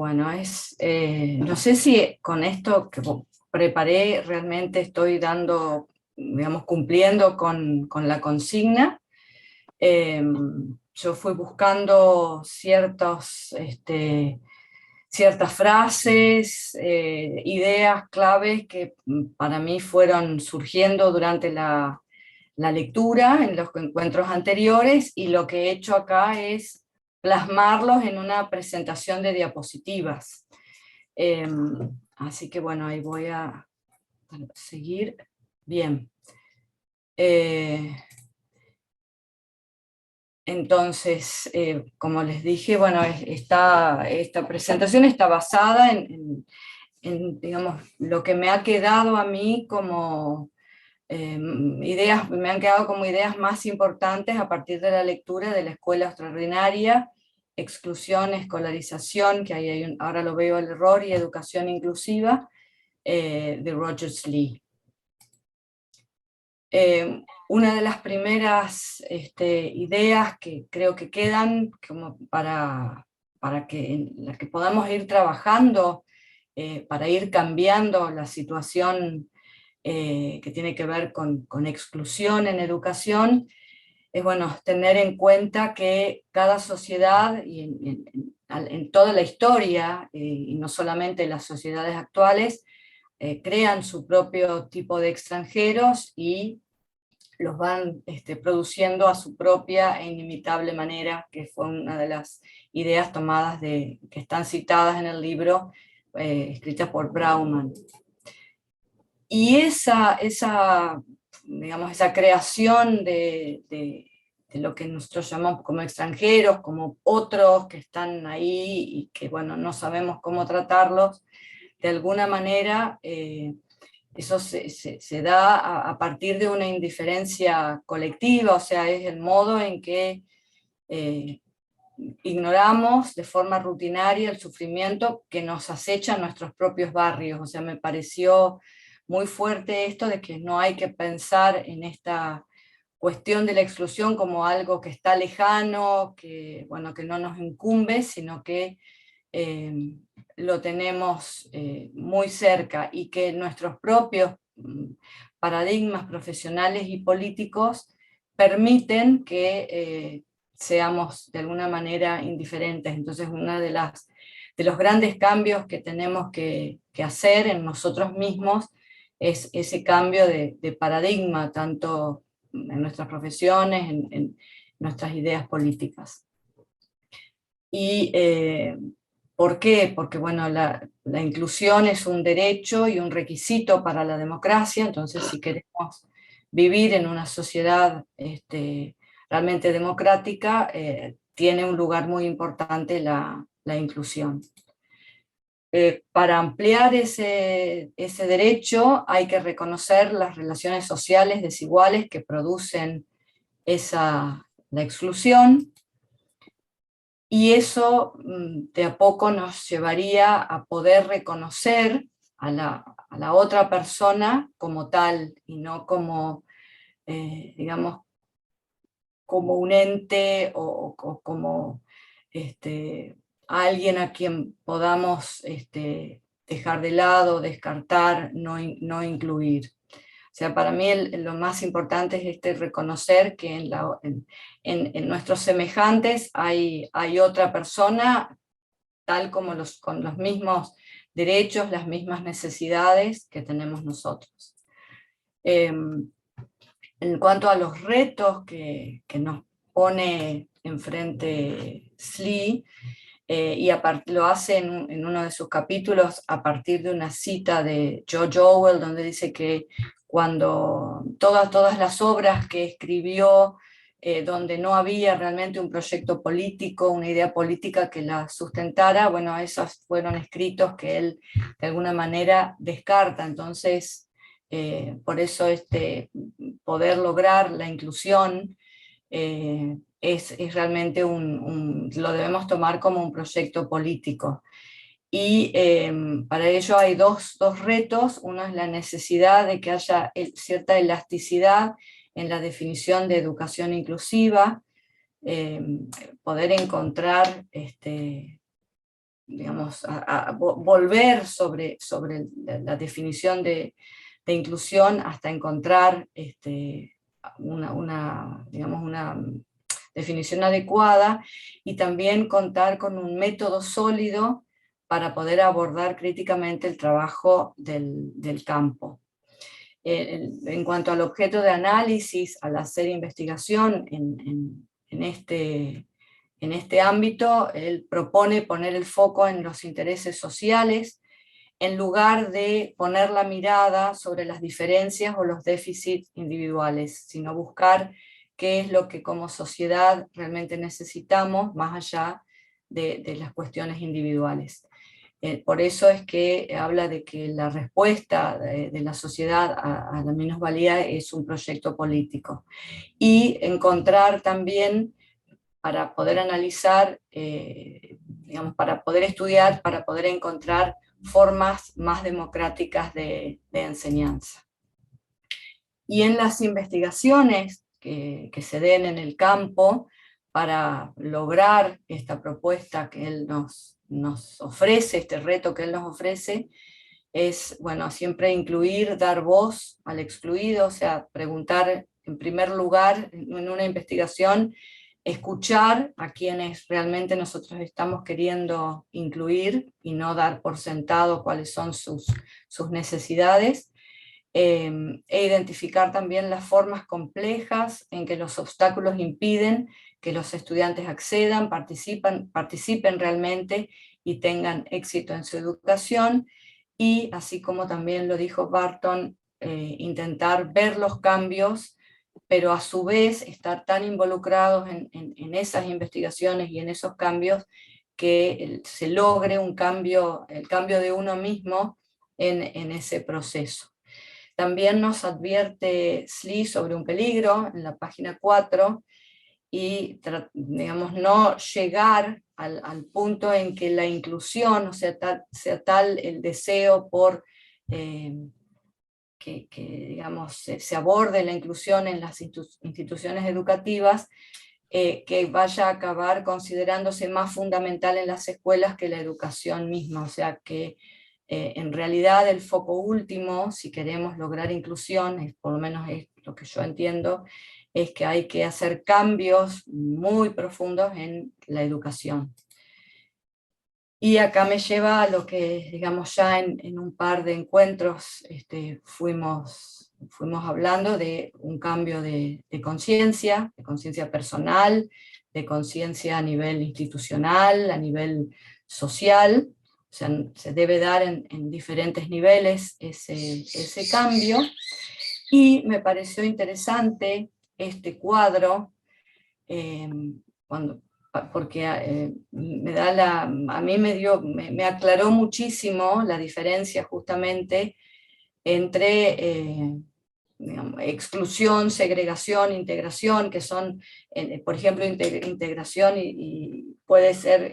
Bueno, no sé si con esto que preparé realmente estoy dando, digamos, cumpliendo con la consigna. Eh, yo fui buscando ciertas frases, ideas claves que para mí fueron surgiendo durante la lectura en los encuentros anteriores, y lo que he hecho acá es plasmarlos en una presentación de diapositivas. Eh, Así que bueno, ahí voy a seguir. Bien. Entonces, como les dije, bueno, esta presentación está basada digamos, lo que me ha quedado a mí como ideas, me han quedado como ideas más importantes a partir de la lectura de La Escuela Extraordinaria, Exclusión, Escolarización, que ahí ahora lo veo el error, y Educación Inclusiva, de Rogers Lee. Una de las primeras ideas que creo que quedan como para en la que podamos ir trabajando, para ir cambiando la situación que tiene que ver con exclusión en educación, es bueno tener en cuenta que cada sociedad, y en toda la historia, y no solamente las sociedades actuales, crean su propio tipo de extranjeros y los van produciendo a su propia e inimitable manera, que fue una de las ideas tomadas que están citadas en el libro escrita por Bauman. Y digamos, esa creación de lo que nosotros llamamos como extranjeros, como otros que están ahí y que, bueno, no sabemos cómo tratarlos, de alguna manera eso se da a partir de una indiferencia colectiva, o sea, es el modo en que ignoramos de forma rutinaria el sufrimiento que nos acecha en nuestros propios barrios. O sea, me pareció muy fuerte esto de que no hay que pensar en esta cuestión de la exclusión como algo que está lejano, bueno, que no nos incumbe, sino que lo tenemos muy cerca, y que nuestros propios paradigmas profesionales y políticos permiten que seamos de alguna manera indiferentes. Entonces, uno de los grandes cambios que tenemos que hacer en nosotros mismos es ese cambio de paradigma, tanto en nuestras profesiones, en nuestras ideas políticas. Y ¿por qué? Porque bueno, la inclusión es un derecho y un requisito para la democracia. Entonces, si queremos vivir en una sociedad realmente democrática, tiene un lugar muy importante la inclusión. Para ampliar ese derecho hay que reconocer las relaciones sociales desiguales que producen la exclusión, y eso de a poco nos llevaría a poder reconocer a la otra persona como tal, y no como, digamos, como un ente o como alguien a quien podamos dejar de lado, descartar, no incluir. O sea, para mí lo más importante es reconocer que en nuestros semejantes hay otra persona, tal como con los mismos derechos, las mismas necesidades que tenemos nosotros. En cuanto a los retos que nos pone enfrente Slee, y lo hace en uno de sus capítulos a partir de una cita de George Orwell, donde dice que cuando todas las obras que escribió, donde no había realmente un proyecto político, una idea política que la sustentara, bueno, esos fueron escritos que él de alguna manera descarta. Entonces, por eso poder lograr la inclusión es realmente lo debemos tomar como un proyecto político. Y para ello hay dos retos. Uno es la necesidad de que haya cierta elasticidad en la definición de educación inclusiva, poder encontrar digamos, volver sobre la definición de inclusión hasta encontrar digamos, una definición adecuada, y también contar con un método sólido para poder abordar críticamente el trabajo del campo. En cuanto al objeto de análisis, al hacer investigación en este ámbito, él propone poner el foco en los intereses sociales, en lugar de poner la mirada sobre las diferencias o los déficits individuales, sino buscar qué es lo que como sociedad realmente necesitamos, más allá de las cuestiones individuales. Por eso es que habla de que la respuesta de la sociedad a la minusvalía es un proyecto político. Y encontrar también, para poder analizar, digamos, para poder estudiar, para poder encontrar formas más democráticas de enseñanza. Y en las investigaciones que se den en el campo para lograr esta propuesta que él nos ofrece, este reto que él nos ofrece, es, bueno, siempre incluir, dar voz al excluido, o sea, preguntar en primer lugar en una investigación, escuchar a quienes realmente nosotros estamos queriendo incluir y no dar por sentado cuáles son sus necesidades, e identificar también las formas complejas en que los obstáculos impiden que los estudiantes accedan, participen realmente y tengan éxito en su educación, y así como también lo dijo Barton, intentar ver los cambios, pero a su vez estar tan involucrados en esas investigaciones y en esos cambios que se logre un cambio, el cambio de uno mismo en ese proceso. También nos advierte Slee sobre un peligro en la página 4, y digamos, no llegar al punto en que la inclusión, o sea, sea tal el deseo por que digamos, se aborde la inclusión en las instituciones educativas, que vaya a acabar considerándose más fundamental en las escuelas que la educación misma, o sea que en realidad el foco último, si queremos lograr inclusión, por lo menos es lo que yo entiendo, es que hay que hacer cambios muy profundos en la educación. Y acá me lleva a lo que, digamos, ya en un par de encuentros fuimos hablando de un cambio de conciencia personal, de conciencia a nivel institucional, a nivel social. O sea, se debe dar en diferentes niveles ese cambio. Y me pareció interesante este cuadro, porque a mí me aclaró muchísimo la diferencia justamente entre digamos, exclusión, segregación, integración, que son, por ejemplo, integración y puede ser,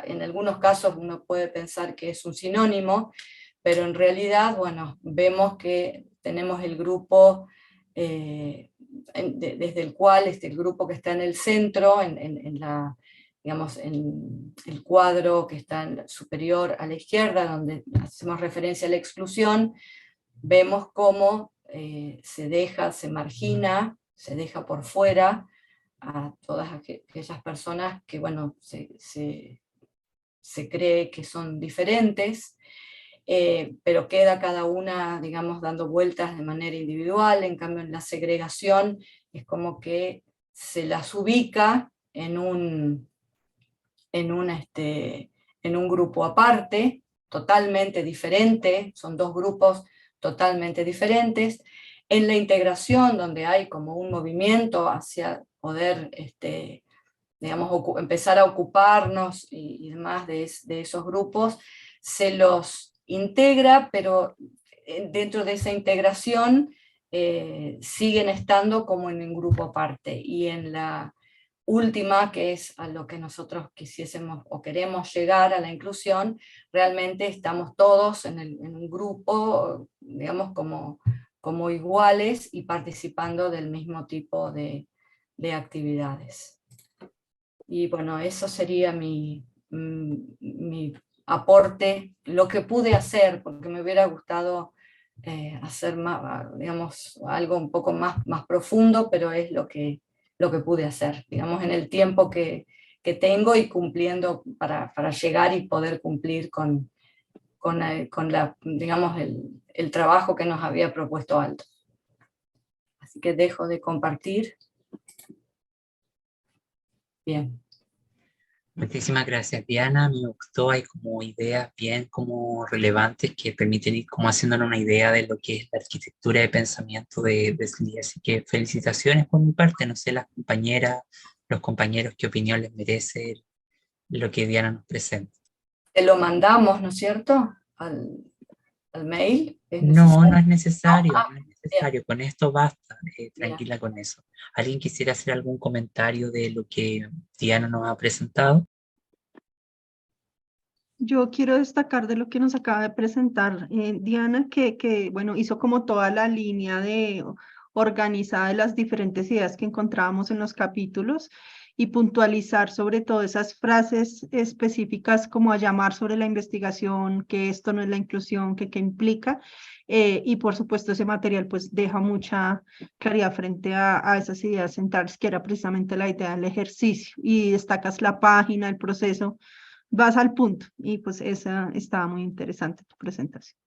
en algunos casos uno puede pensar que es un sinónimo, pero en realidad, bueno, vemos que tenemos el grupo desde el cual el grupo que está en el centro, digamos, en el cuadro que está superior a la izquierda, donde hacemos referencia a la exclusión, vemos cómo se margina, se deja por fuera a todas aquellas personas que, bueno, se cree que son diferentes, pero queda cada una, digamos, dando vueltas de manera individual. En cambio, en la segregación es como que se las ubica en un grupo aparte, totalmente diferente, son dos grupos totalmente diferentes. En la integración, donde hay como un movimiento hacia poder, digamos, empezar a ocuparnos y demás de esos grupos, se los integra, pero dentro de esa integración siguen estando como en un grupo aparte. Y en la última, que es a lo que nosotros quisiésemos o queremos llegar, a la inclusión, realmente estamos todos en un grupo, digamos, como iguales y participando del mismo tipo de actividades. Y bueno, eso sería mi mi aporte, lo que pude hacer, porque me hubiera gustado hacer más, digamos, algo un poco más profundo, pero es lo que pude hacer, digamos, en el tiempo que tengo y cumpliendo para llegar y poder cumplir con la, digamos, el trabajo que nos había propuesto Aldo. Así que dejo de compartir. Bien. Muchísimas gracias, Diana. Me gustó, hay como ideas bien como relevantes que permiten ir como haciéndonos una idea de lo que es la arquitectura de pensamiento de SLI. Así que felicitaciones por mi parte. No sé, las compañeras, los compañeros, qué opinión les merece lo que Diana nos presenta. Te lo mandamos, ¿no es cierto? Al mail. ¿Es No, no necesario? es No, necesario, no es bien, necesario. Con esto basta, bien. tranquila con eso. ¿Alguien quisiera hacer algún comentario de lo que Diana nos ha presentado? Yo quiero destacar de lo que nos acaba de presentar Diana, bueno, hizo como toda la línea de organizada de las diferentes ideas que encontrábamos en los capítulos y puntualizar sobre todo esas frases específicas como a llamar sobre la investigación, que esto no es la inclusión, que qué implica, y por supuesto ese material pues deja mucha claridad frente a esas ideas centrales, que era precisamente la idea del ejercicio, y destacas la página, el proceso, vas al punto, y pues esa estaba muy interesante tu presentación.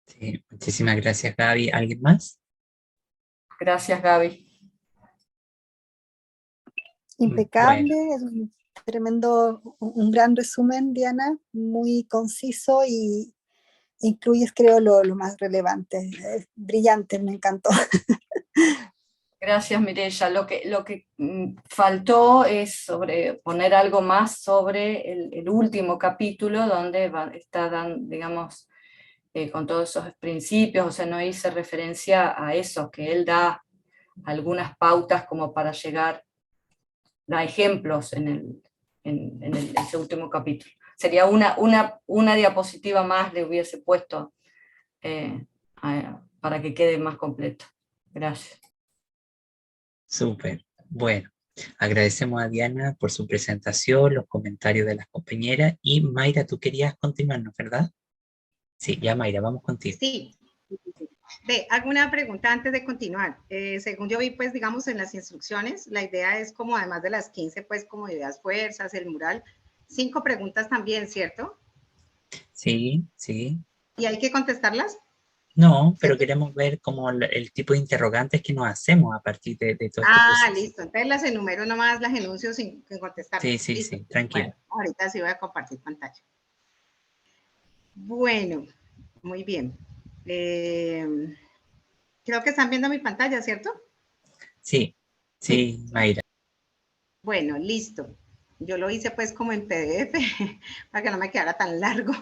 Sí, muchísimas gracias, Gaby. ¿Alguien más? Gracias, Gaby. Bueno, Impecable, es un tremendo, un gran resumen, Diana, muy conciso y incluyes, creo, lo más relevante. Es brillante, me encantó. Gracias, Mireya. Lo que faltó es poner algo más sobre el último capítulo, donde está digamos, con todos esos principios, o sea, no hice referencia a eso, que él da algunas pautas como para llegar, da ejemplos ese último capítulo. Sería una diapositiva más le hubiese puesto para que quede más completo. Gracias. súper. Bueno, agradecemos a Diana por su presentación, los comentarios de las compañeras y Mayra, tú querías continuarnos, ¿verdad? Sí, ya Mayra, vamos contigo. Sí. Ve, hago una pregunta antes de continuar. Según yo vi, pues, digamos, en las instrucciones, la idea es como, además de las 15, pues, como ideas fuerzas, el mural, 5 preguntas también, ¿cierto? Sí, sí. ¿Y hay que contestarlas? No, pero ¿Cierto? queremos ver como el tipo de interrogantes que nos hacemos a partir de todo este Ah, proceso. listo. Entonces las enumero nomás, las enuncio sin Sí, contestarlas. sí, Listo. sí, Bueno, tranquila. ahorita sí voy a compartir pantalla. Bueno, muy bien. Creo que están viendo mi pantalla, ¿cierto? Sí, sí, Mayra. Bueno, listo. Yo lo hice pues como en PDF para que no me quedara tan largo.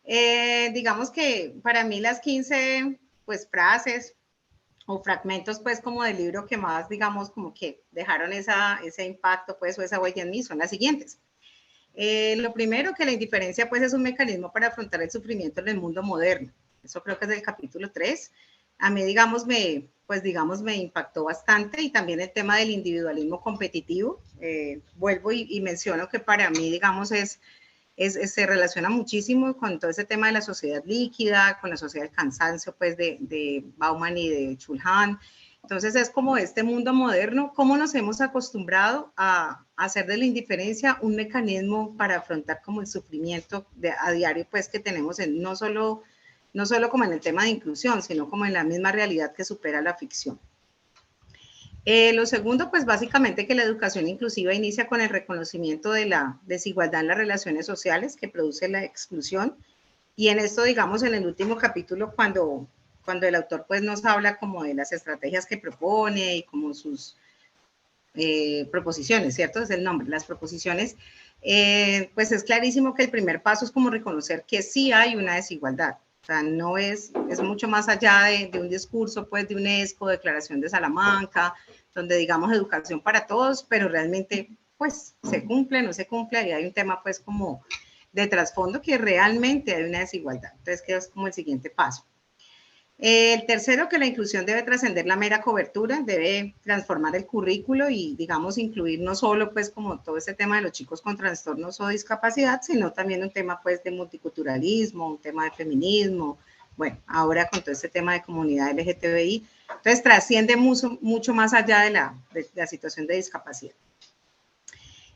Digamos que para mí las 15 pues frases o fragmentos pues como del libro que más digamos como que dejaron ese impacto pues o esa huella en mí son las siguientes. Lo primero, que la indiferencia pues es un mecanismo para afrontar el sufrimiento en el mundo moderno. Eso creo que es del capítulo 3. A mí, digamos, me impactó bastante, y también el tema del individualismo competitivo. Vuelvo y menciono que para mí, digamos, se relaciona muchísimo con todo ese tema de la sociedad líquida, con la sociedad del cansancio, pues, de Bauman y de Chulhan. Entonces es como este mundo moderno, cómo nos hemos acostumbrado a hacer de la indiferencia un mecanismo para afrontar como el sufrimiento a diario, pues, que tenemos no solo como en el tema de inclusión, sino como en la misma realidad que supera la ficción. Lo segundo, pues básicamente que la educación inclusiva inicia con el reconocimiento de la desigualdad en las relaciones sociales que produce la exclusión. Y en esto, digamos, en el último capítulo, cuando el autor pues nos habla como de las estrategias que propone y como sus proposiciones, ¿cierto? Es el nombre, las proposiciones, pues es clarísimo que el primer paso es como reconocer que sí hay una desigualdad. O sea, no es mucho más allá de un discurso, pues, de UNESCO, Declaración de Salamanca, donde digamos educación para todos, pero realmente, pues, se cumple, no se cumple, y hay un tema, pues, como de trasfondo que realmente hay una desigualdad. Entonces, que es como el siguiente paso. El tercero, que la inclusión debe trascender la mera cobertura, debe transformar el currículo y, digamos, incluir no solo, pues, como todo este tema de los chicos con trastornos o discapacidad, sino también un tema, pues, de multiculturalismo, un tema de feminismo, bueno, ahora con todo este tema de comunidad LGTBI. Entonces, trasciende mucho más allá de la situación de discapacidad.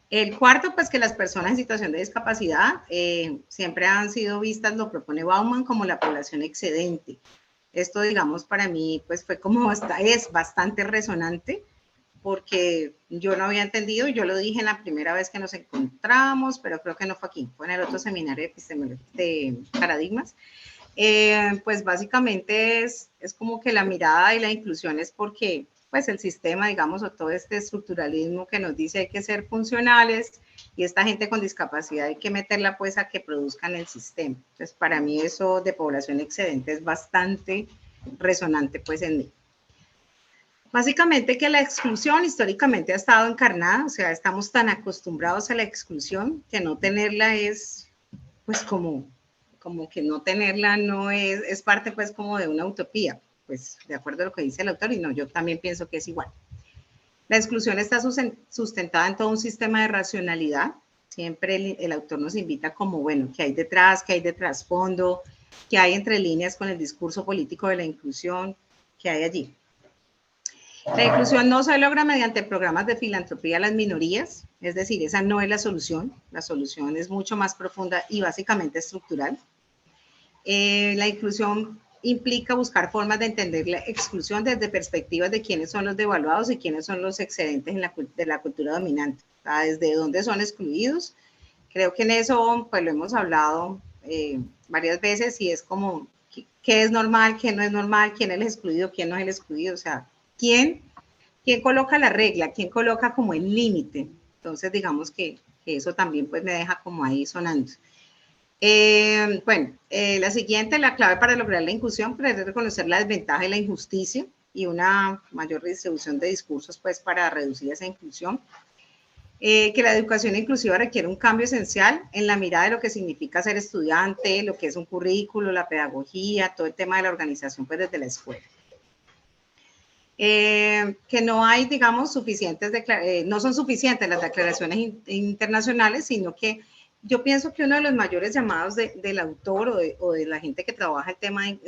El cuarto, pues que las personas en situación de discapacidad siempre han sido vistas, lo propone Bauman, como la población excedente. Esto, digamos, para mí, pues fue como, es bastante resonante, porque yo no había entendido, yo lo dije en la primera vez que nos encontramos, pero creo que no fue aquí, fue en el otro seminario de paradigmas. Pues básicamente es como que la mirada y la inclusión es porque pues el sistema, digamos, o todo este estructuralismo que nos dice hay que ser funcionales y esta gente con discapacidad hay que meterla pues a que produzcan el sistema. Entonces, para mí eso de población excedente es bastante resonante pues en mí. Básicamente que la exclusión históricamente ha estado encarnada, o sea, estamos tan acostumbrados a la exclusión que no tenerla es pues como que no tenerla no es parte pues como de una utopía, pues de acuerdo a lo que dice el autor, y no, yo también pienso que es igual. La exclusión está sustentada en todo un sistema de racionalidad, siempre el autor nos invita como, bueno, ¿qué hay detrás? ¿Qué hay de trasfondo? ¿Qué hay entre líneas con el discurso político de la inclusión? ¿Qué hay allí? La inclusión no se logra mediante programas de filantropía a las minorías, es decir, esa no es la solución es mucho más profunda y básicamente estructural. La inclusión implica buscar formas de entender la exclusión desde perspectivas de quiénes son los devaluados y quiénes son los excedentes de la cultura dominante, o sea, desde dónde son excluidos. Creo que en eso pues lo hemos hablado varias veces y es como qué es normal, qué no es normal, quién es el excluido, quién no es el excluido, o sea, quién coloca la regla, quién coloca como el límite. Entonces digamos que eso también pues me deja como ahí sonando. La siguiente, la clave para lograr la inclusión, pues, es reconocer la desventaja y la injusticia y una mayor distribución de discursos pues para reducir esa inclusión. Que la educación inclusiva requiere un cambio esencial en la mirada de lo que significa ser estudiante, lo que es un currículo, la pedagogía, todo el tema de la organización pues desde la escuela. Que no hay, digamos, no son suficientes las declaraciones internacionales, sino que yo pienso que uno de los mayores llamados del autor o de la gente que trabaja el tema de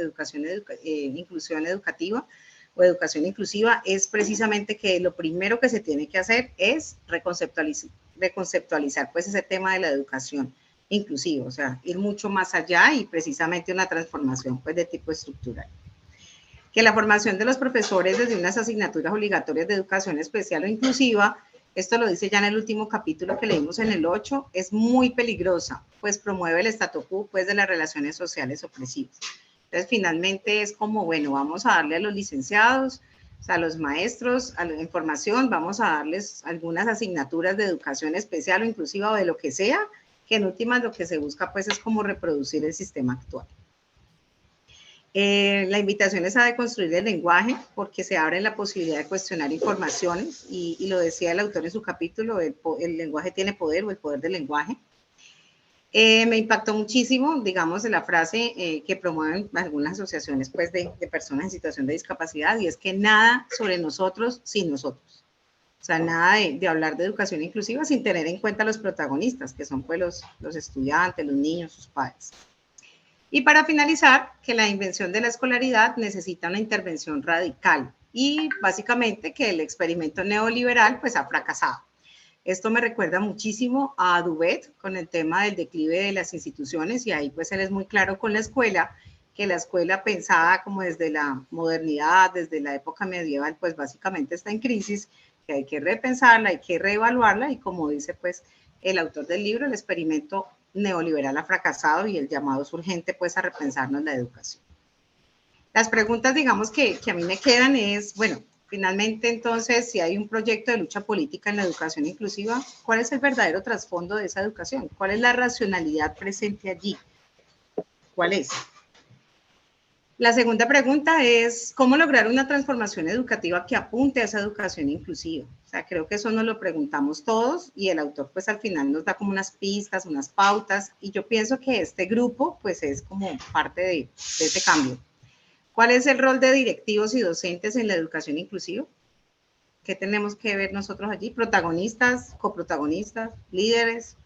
inclusión educativa o educación inclusiva es precisamente que lo primero que se tiene que hacer es reconceptualizar pues ese tema de la educación inclusiva, o sea, ir mucho más allá y precisamente una transformación pues de tipo estructural. Que la formación de los profesores desde unas asignaturas obligatorias de educación especial o inclusiva, esto lo dice ya en el último capítulo que leímos en el 8, es muy peligrosa, pues promueve el statu quo pues, de las relaciones sociales opresivas. Entonces, finalmente es como, bueno, vamos a darle a los licenciados, a los maestros, a la información, vamos a darles algunas asignaturas de educación especial o inclusiva o de lo que sea, que en últimas lo que se busca pues es como reproducir el sistema actual. La invitación es a deconstruir el lenguaje porque se abre la posibilidad de cuestionar informaciones y lo decía el autor en su capítulo, el lenguaje tiene poder o el poder del lenguaje. Me impactó muchísimo, digamos, la frase que promueven algunas asociaciones pues, de personas en situación de discapacidad y es que nada sobre nosotros sin nosotros. O sea, nada de hablar de educación inclusiva sin tener en cuenta los protagonistas, que son pues los estudiantes, los niños, sus padres. Y para finalizar, que la invención de la escolaridad necesita una intervención radical y básicamente que el experimento neoliberal pues ha fracasado. Esto me recuerda muchísimo a Duvet con el tema del declive de las instituciones y ahí pues él es muy claro con la escuela, que la escuela pensada como desde la modernidad, desde la época medieval, pues básicamente está en crisis, que hay que repensarla, hay que reevaluarla y como dice pues el autor del libro, el experimento neoliberal ha fracasado y el llamado es urgente pues a repensarnos la educación. Las preguntas, digamos, que a mí me quedan es, bueno, finalmente entonces, si hay un proyecto de lucha política en la educación inclusiva, ¿cuál es el verdadero trasfondo de esa educación? ¿Cuál es la racionalidad presente allí? ¿Cuál es? La segunda pregunta es, ¿cómo lograr una transformación educativa que apunte a esa educación inclusiva? O sea, creo que eso nos lo preguntamos todos y el autor pues al final nos da como unas pistas, unas pautas y yo pienso que este grupo pues es como parte de ese cambio. ¿Cuál es el rol de directivos y docentes en la educación inclusiva? ¿Qué tenemos que ver nosotros allí? Protagonistas, coprotagonistas, líderes.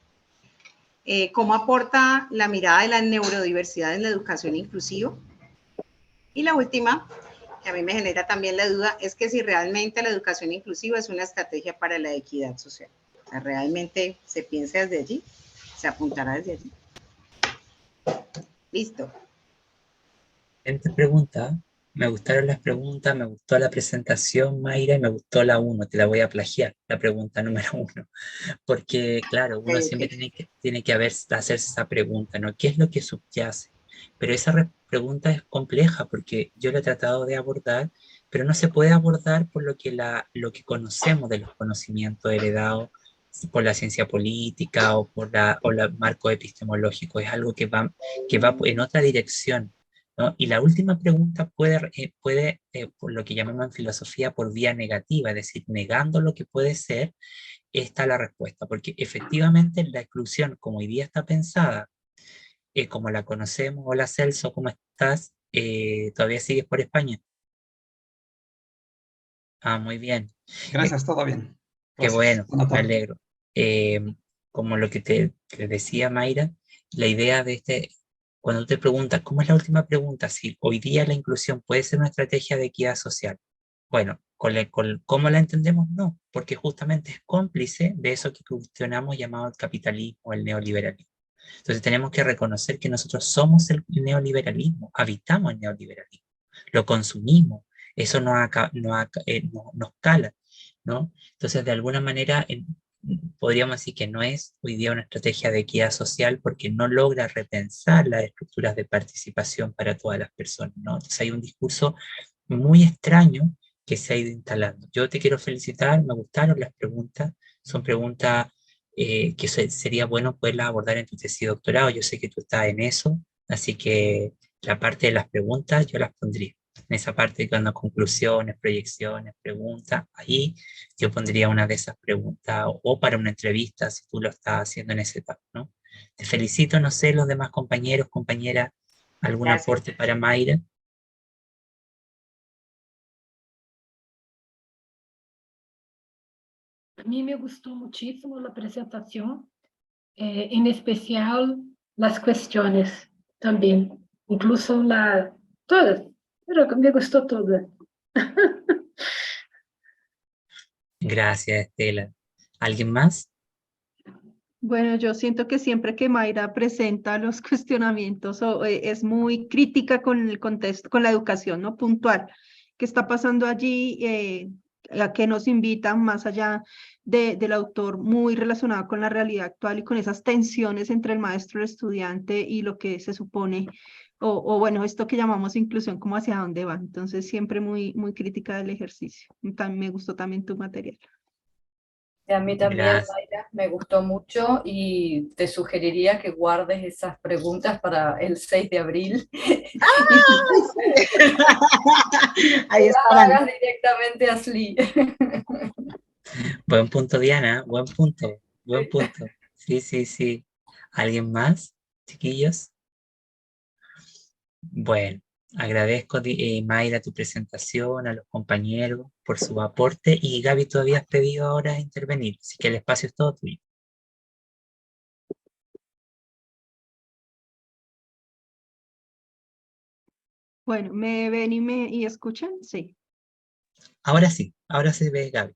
¿Cómo aporta la mirada de la neurodiversidad en la educación inclusiva? Y la última, que a mí me genera también la duda, es que si realmente la educación inclusiva es una estrategia para la equidad social. O sea, ¿realmente se piensa desde allí? ¿Se apuntará desde allí? Listo. Siguiente pregunta. Me gustaron las preguntas, me gustó la presentación, Mayra, y me gustó la 1. Te la voy a plagiar, la pregunta número 1. Porque, claro, uno siempre tiene que hacerse esa pregunta, ¿no? ¿Qué es lo que subyace? Pero esa pregunta es compleja porque yo la he tratado de abordar, pero no se puede abordar por lo que conocemos de los conocimientos heredados por la ciencia política o por el marco epistemológico. Es algo que va en otra dirección, ¿no? Y la última pregunta puede por lo que llamamos en filosofía, por vía negativa, es decir, negando lo que puede ser, está la respuesta, porque efectivamente la exclusión, como hoy día está pensada, como la conocemos, hola Celso, ¿cómo estás? ¿Todavía sigues por España? Ah, muy bien. Gracias, todo bien. Qué Gracias. bueno, Buena me tarde. alegro. Como lo que te decía Mayra, la idea de cuando te preguntas, ¿cómo es la última pregunta? Si hoy día la inclusión puede ser una estrategia de equidad social. Bueno, ¿cómo la entendemos? No, porque justamente es cómplice de eso que cuestionamos llamado el capitalismo, el neoliberalismo. Entonces tenemos que reconocer que nosotros somos el neoliberalismo, habitamos el neoliberalismo, lo consumimos, eso nos cala, ¿no? Entonces de alguna manera podríamos decir que no es hoy día una estrategia de equidad social porque no logra repensar las estructuras de participación para todas las personas, ¿no? Entonces hay un discurso muy extraño que se ha ido instalando. Yo te quiero felicitar, me gustaron las preguntas, son preguntas que sería bueno poderlas abordar en tu tesis de doctorado. Yo sé que tú estás en eso, así que la parte de las preguntas yo las pondría. En esa parte cuando conclusiones, proyecciones, preguntas, ahí yo pondría una de esas preguntas o para una entrevista si tú lo estás haciendo en esa etapa, ¿no? Te felicito, no sé, los demás compañeros, compañeras, algún Gracias. aporte para Mayra. A mí me gustó muchísimo la presentación, en especial las cuestiones también, incluso todas, pero me gustó toda. Gracias, Estela. ¿Alguien más? Bueno, yo siento que siempre que Mayra presenta los cuestionamientos es muy crítica con el contexto, con la educación, ¿no? Puntual. ¿Qué está pasando allí? ¿A qué nos invitan más allá del autor, muy relacionado con la realidad actual y con esas tensiones entre el maestro, el estudiante y lo que se supone, o bueno, esto que llamamos inclusión, como hacia dónde va? Entonces, siempre muy, muy crítica del ejercicio. También me gustó también tu material. Y a mí también, Gracias. Mayra, me gustó mucho y te sugeriría que guardes esas preguntas para el 6 de abril Ahí y las estaban. hagas directamente a SLI. Buen punto, Diana, buen punto, buen punto. Sí, sí, sí. ¿Alguien más, chiquillos? Bueno, agradezco, Mayra, tu presentación, a los compañeros por su aporte y Gaby, tú habías pedido ahora intervenir, así que el espacio es todo tuyo. Bueno, ¿me ven y escuchan? Sí. Ahora se ve Gaby.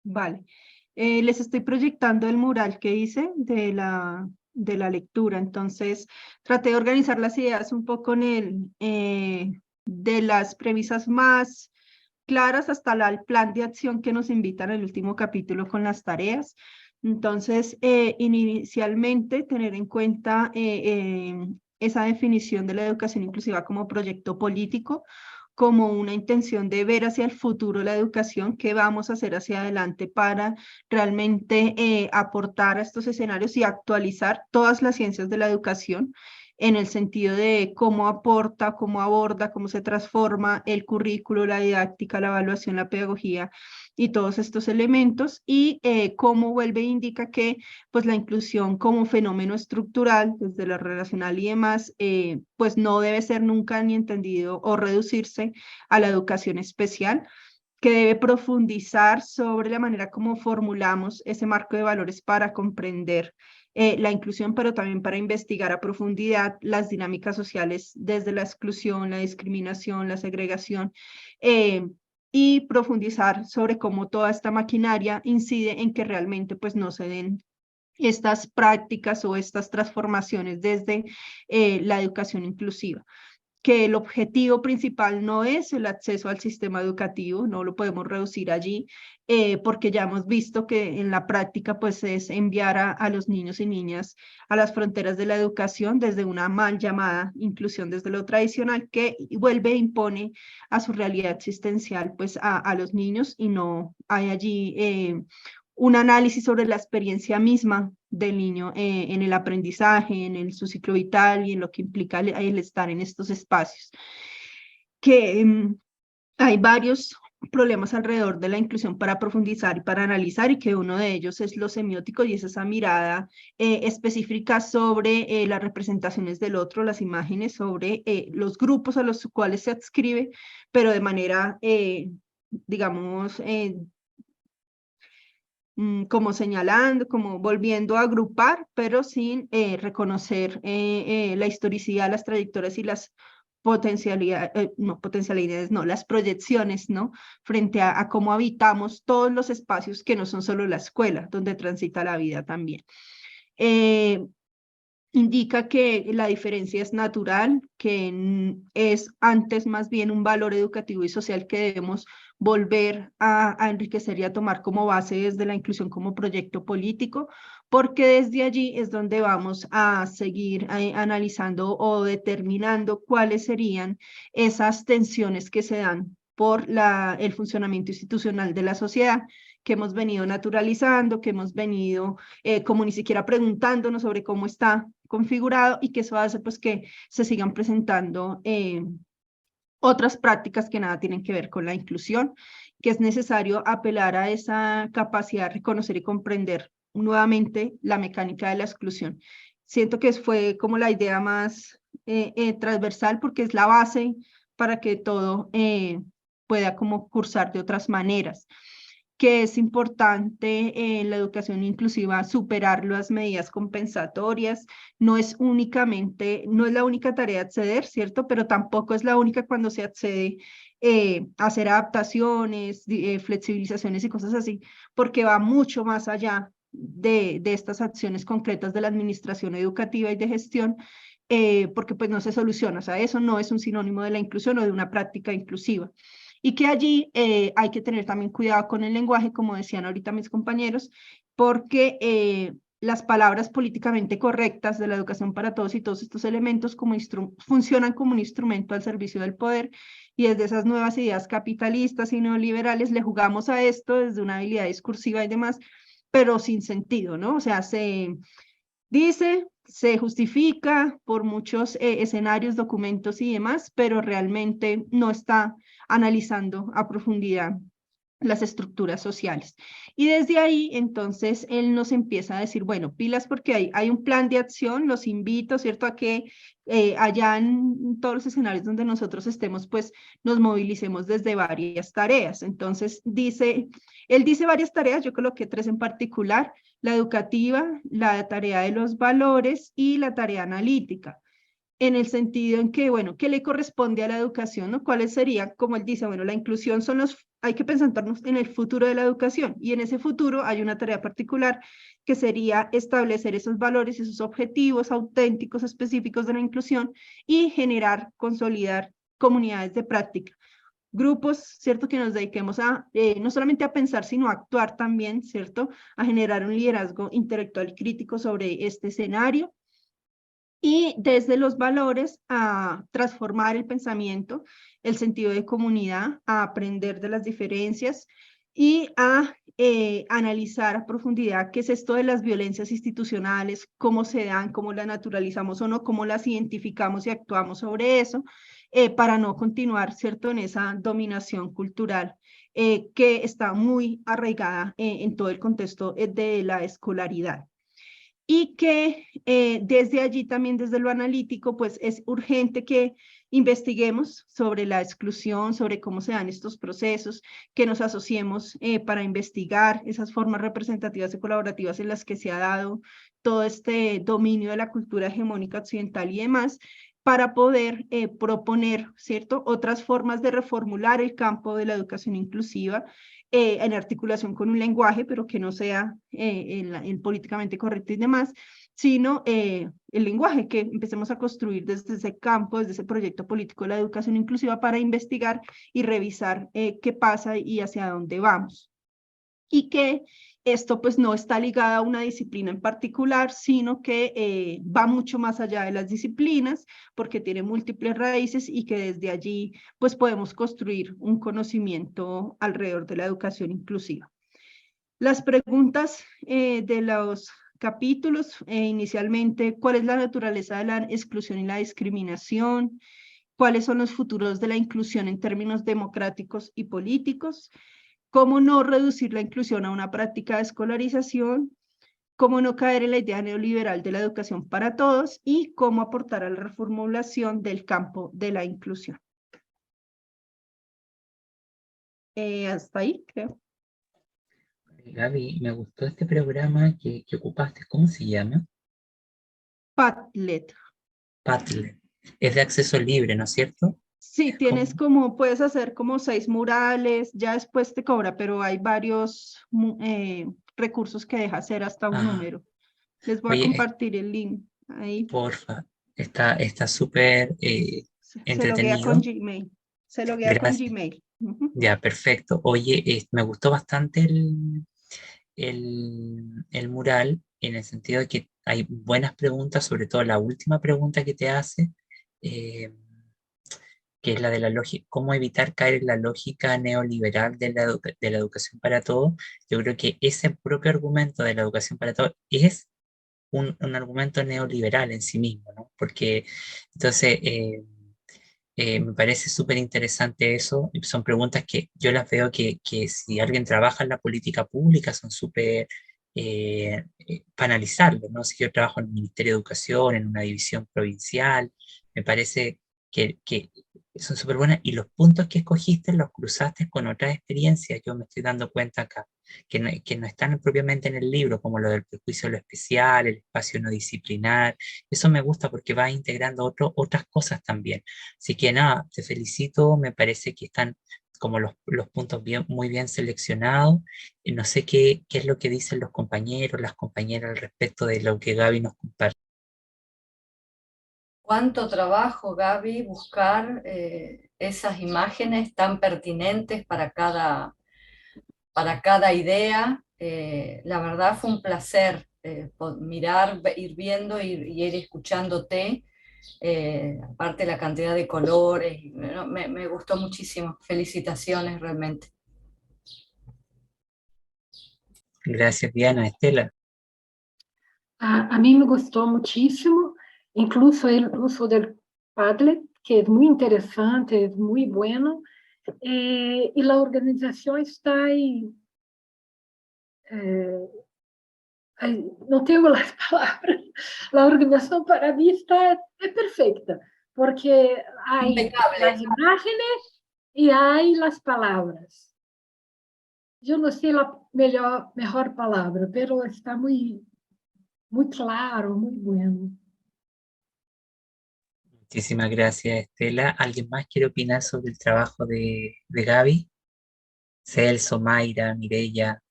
Vale. Les estoy proyectando el mural que hice de la lectura. Entonces, traté de organizar las ideas un poco de las premisas más claras hasta el plan de acción que nos invita en el último capítulo con las tareas. Entonces, inicialmente, tener en cuenta esa definición de la educación inclusiva como proyecto político, como una intención de ver hacia el futuro la educación, qué vamos a hacer hacia adelante para realmente aportar a estos escenarios y actualizar todas las ciencias de la educación. en el sentido de cómo aporta, cómo aborda, cómo se transforma el currículo, la didáctica, la evaluación, la pedagogía y todos estos elementos, y cómo vuelve e indica que pues la inclusión como fenómeno estructural, desde lo relacional y demás, pues no debe ser nunca ni entendido o reducirse a la educación especial, que debe profundizar sobre la manera como formulamos ese marco de valores para comprender la inclusión, pero también para investigar a profundidad las dinámicas sociales desde la exclusión, la discriminación, la segregación, y profundizar sobre cómo toda esta maquinaria incide en que realmente pues no se den estas prácticas o estas transformaciones desde la educación inclusiva, que el objetivo principal no es el acceso al sistema educativo, no lo podemos reducir allí, porque ya hemos visto que en la práctica pues es enviar a los niños y niñas a las fronteras de la educación desde una mal llamada inclusión desde lo tradicional, que vuelve e impone a su realidad existencial pues a los niños, y no hay allí un análisis sobre la experiencia misma del niño en el aprendizaje, su ciclo vital y en lo que implica el estar en estos espacios. Que hay varios problemas alrededor de la inclusión para profundizar y para analizar, y que uno de ellos es lo semiótico, y es esa mirada específica sobre las representaciones del otro, las imágenes, sobre los grupos a los cuales se adscribe, pero de manera, digamos, como señalando, como volviendo a agrupar, pero sin reconocer la historicidad, las trayectorias y las potencialidades, no, las proyecciones, ¿no? Frente a cómo habitamos todos los espacios que no son solo la escuela, donde transita la vida también. Indica que la diferencia es natural, que es antes más bien un valor educativo y social que debemos volver a enriquecer y a tomar como base desde la inclusión como proyecto político, porque desde allí es donde vamos a seguir analizando o determinando cuáles serían esas tensiones que se dan por el funcionamiento institucional de la sociedad, que hemos venido naturalizando, que hemos venido como ni siquiera preguntándonos sobre cómo está configurado, y que eso hace pues que se sigan presentando otras prácticas que nada tienen que ver con la inclusión, que es necesario apelar a esa capacidad de reconocer y comprender nuevamente la mecánica de la exclusión. Siento que fue como la idea más transversal, porque es la base para que todo pueda como cursar de otras maneras. Que es importante en la educación inclusiva superar las medidas compensatorias. No es la única tarea acceder, ¿cierto? Pero tampoco es la única cuando se accede a hacer adaptaciones, flexibilizaciones y cosas así, porque va mucho más allá de estas acciones concretas de la administración educativa y de gestión, porque pues no se soluciona. O sea, eso no es un sinónimo de la inclusión o de una práctica inclusiva. Y que allí hay que tener también cuidado con el lenguaje, como decían ahorita mis compañeros, porque las palabras políticamente correctas de la educación para todos y todos estos elementos funcionan como un instrumento al servicio del poder, y desde esas nuevas ideas capitalistas y neoliberales le jugamos a esto desde una habilidad discursiva y demás, pero sin sentido, ¿no? O sea, se dice, se justifica por muchos escenarios, documentos y demás, pero realmente no está analizando a profundidad las estructuras sociales. Y desde ahí, entonces, él nos empieza a decir, bueno, pilas, porque hay un plan de acción, los invito, ¿cierto?, a que allá en todos los escenarios donde nosotros estemos, pues nos movilicemos desde varias tareas. Entonces, él dice varias tareas, yo coloqué 3 en particular: la educativa, la tarea de los valores y la tarea analítica, en el sentido en que, bueno, ¿qué le corresponde a la educación, no? ¿Cuáles serían? Como él dice, bueno, la inclusión hay que pensarnos en el futuro de la educación, y en ese futuro hay una tarea particular que sería establecer esos valores y esos objetivos auténticos, específicos de la inclusión, y generar, consolidar comunidades de práctica. Grupos, ¿cierto?, que nos dediquemos no solamente a pensar, sino a actuar también, ¿cierto?, a generar un liderazgo intelectual y crítico sobre este escenario. Y desde los valores a transformar el pensamiento, el sentido de comunidad, a aprender de las diferencias y a analizar a profundidad qué es esto de las violencias institucionales, cómo se dan, cómo las naturalizamos o no, cómo las identificamos y actuamos sobre eso, para no continuar, ¿cierto?, en esa dominación cultural que está muy arraigada en todo el contexto de la escolaridad. Y que desde allí también, desde lo analítico, pues es urgente que investiguemos sobre la exclusión, sobre cómo se dan estos procesos, que nos asociemos para investigar esas formas representativas y colaborativas en las que se ha dado todo este dominio de la cultura hegemónica occidental y demás, para poder proponer, ¿cierto?, otras formas de reformular el campo de la educación inclusiva, en articulación con un lenguaje, pero que no sea el políticamente correcto y demás, sino el lenguaje que empecemos a construir desde ese campo, desde ese proyecto político de la educación inclusiva, para investigar y revisar qué pasa y hacia dónde vamos. Y que esto pues no está ligado a una disciplina en particular, sino que va mucho más allá de las disciplinas, porque tiene múltiples raíces y que desde allí pues podemos construir un conocimiento alrededor de la educación inclusiva. Las preguntas de los capítulos, inicialmente, ¿cuál es la naturaleza de la exclusión y la discriminación? ¿Cuáles son los futuros de la inclusión en términos democráticos y políticos? ¿Cómo no reducir la inclusión a una práctica de escolarización? ¿Cómo no caer en la idea neoliberal de la educación para todos? Y cómo aportar a la reformulación del campo de la inclusión. Hasta ahí, creo. Gaby, me gustó este programa que ocupaste. ¿Cómo se llama? Padlet. Padlet. Es de acceso libre, ¿no es cierto? Sí, tienes como, puedes hacer como 6 murales, ya después te cobra, pero hay varios recursos que deja hacer hasta un número. Les voy a Oye, compartir el link ahí. porfa, está súper Se loguea con entretenido. Gmail. Se loguea con Gracias. Gmail. Ya, perfecto. Oye, me gustó bastante el mural, en el sentido de que hay buenas preguntas, sobre todo la última pregunta que te hace, eh, que es la de la lógica, cómo evitar caer en la lógica neoliberal de la educación para todos. Yo creo que ese propio argumento de la educación para todos es un argumento neoliberal en sí mismo, ¿no? Porque entonces me parece súper interesante eso. Y son preguntas que yo las veo que si alguien trabaja en la política pública son súper para analizarlo, ¿no? Si yo trabajo en el Ministerio de Educación, en una división provincial, me parece que son súper buenas, y los puntos que escogiste los cruzaste con otras experiencias. Yo me estoy dando cuenta acá que no están propiamente en el libro, como lo del prejuicio de lo especial, el espacio no disciplinar. Eso me gusta porque va integrando otras cosas también. Así que nada, te felicito, me parece que están como los puntos muy bien seleccionados. No sé qué es lo que dicen los compañeros, las compañeras al respecto de lo que Gaby nos comparte. Cuánto trabajo, Gaby, buscar esas imágenes tan pertinentes para cada idea. La verdad fue un placer mirar, ir viendo y ir escuchándote. Aparte la cantidad de colores, no, me gustó muchísimo. Felicitaciones realmente. Gracias, Diana. Estela. A mí me gustó muchísimo, incluso el uso del Padlet, que es muy interesante, es muy bueno, y la organización está ahí. No tengo las palabras. La organización para mí es perfecta, porque hay Impecable. las imágenes y hay las palabras. Yo no sé la mejor palabra, pero está muy claro, muy bueno. Muchísimas gracias, Estela. ¿Alguien más quiere opinar sobre el trabajo de Gaby? Celso, Mayra, Mireya,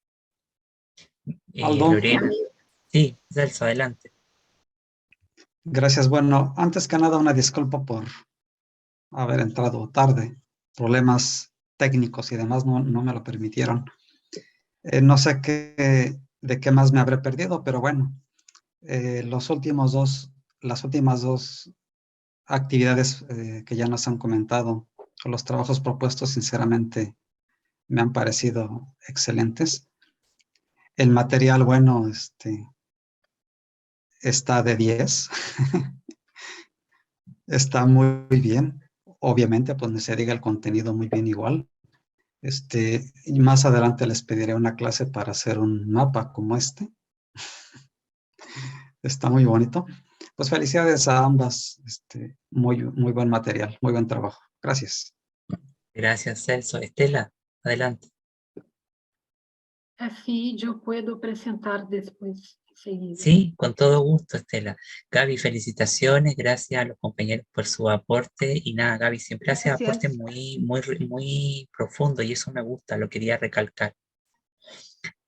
Aldo, Lorena. Sí, Celso, adelante. gracias. Bueno, antes que nada, una disculpa por haber entrado tarde. Problemas técnicos y demás no me lo permitieron. No sé de qué más me habré perdido, pero bueno, las últimas dos actividades que ya nos han comentado, los trabajos propuestos, sinceramente, me han parecido excelentes. El material, bueno, está de 10. Está muy bien. Obviamente, pues se diga el contenido muy bien igual. Y más adelante les pediré una clase para hacer un mapa como este. Está muy bonito. Pues felicidades a ambas. Muy, muy buen material, muy buen trabajo. Gracias. Gracias, Celso. Estela, adelante. Así yo puedo presentar después, enseguida. Sí, con todo gusto, Estela. Gaby, felicitaciones, gracias a los compañeros por su aporte. Y nada, Gaby siempre hace aportes Gracias. muy profundos y eso me gusta, lo quería recalcar.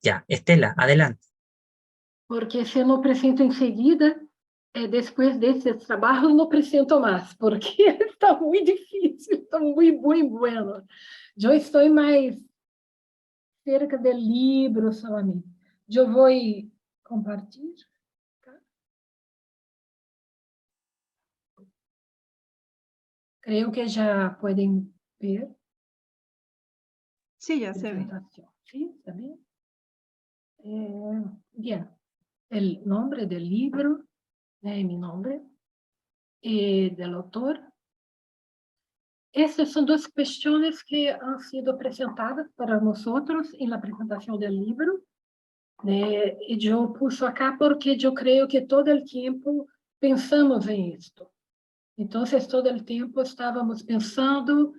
Ya, Estela, adelante. Porque se eu não apresento em seguida, depois desses trabalhos, não apresento mais, porque está muito difícil, está muito bueno. Eu estou mais cerca do livro solamente. Eu vou compartilhar. Creio que já podem ver. Sí, ya se ve. Sí, está bien. Bien, el nombre del libro, mi nombre, del autor. Essas são duas questões que han sido apresentadas para nós na apresentação do livro. E eu puxo acá porque eu creio que todo o tempo pensamos em isto. Então, todo o tempo estávamos pensando.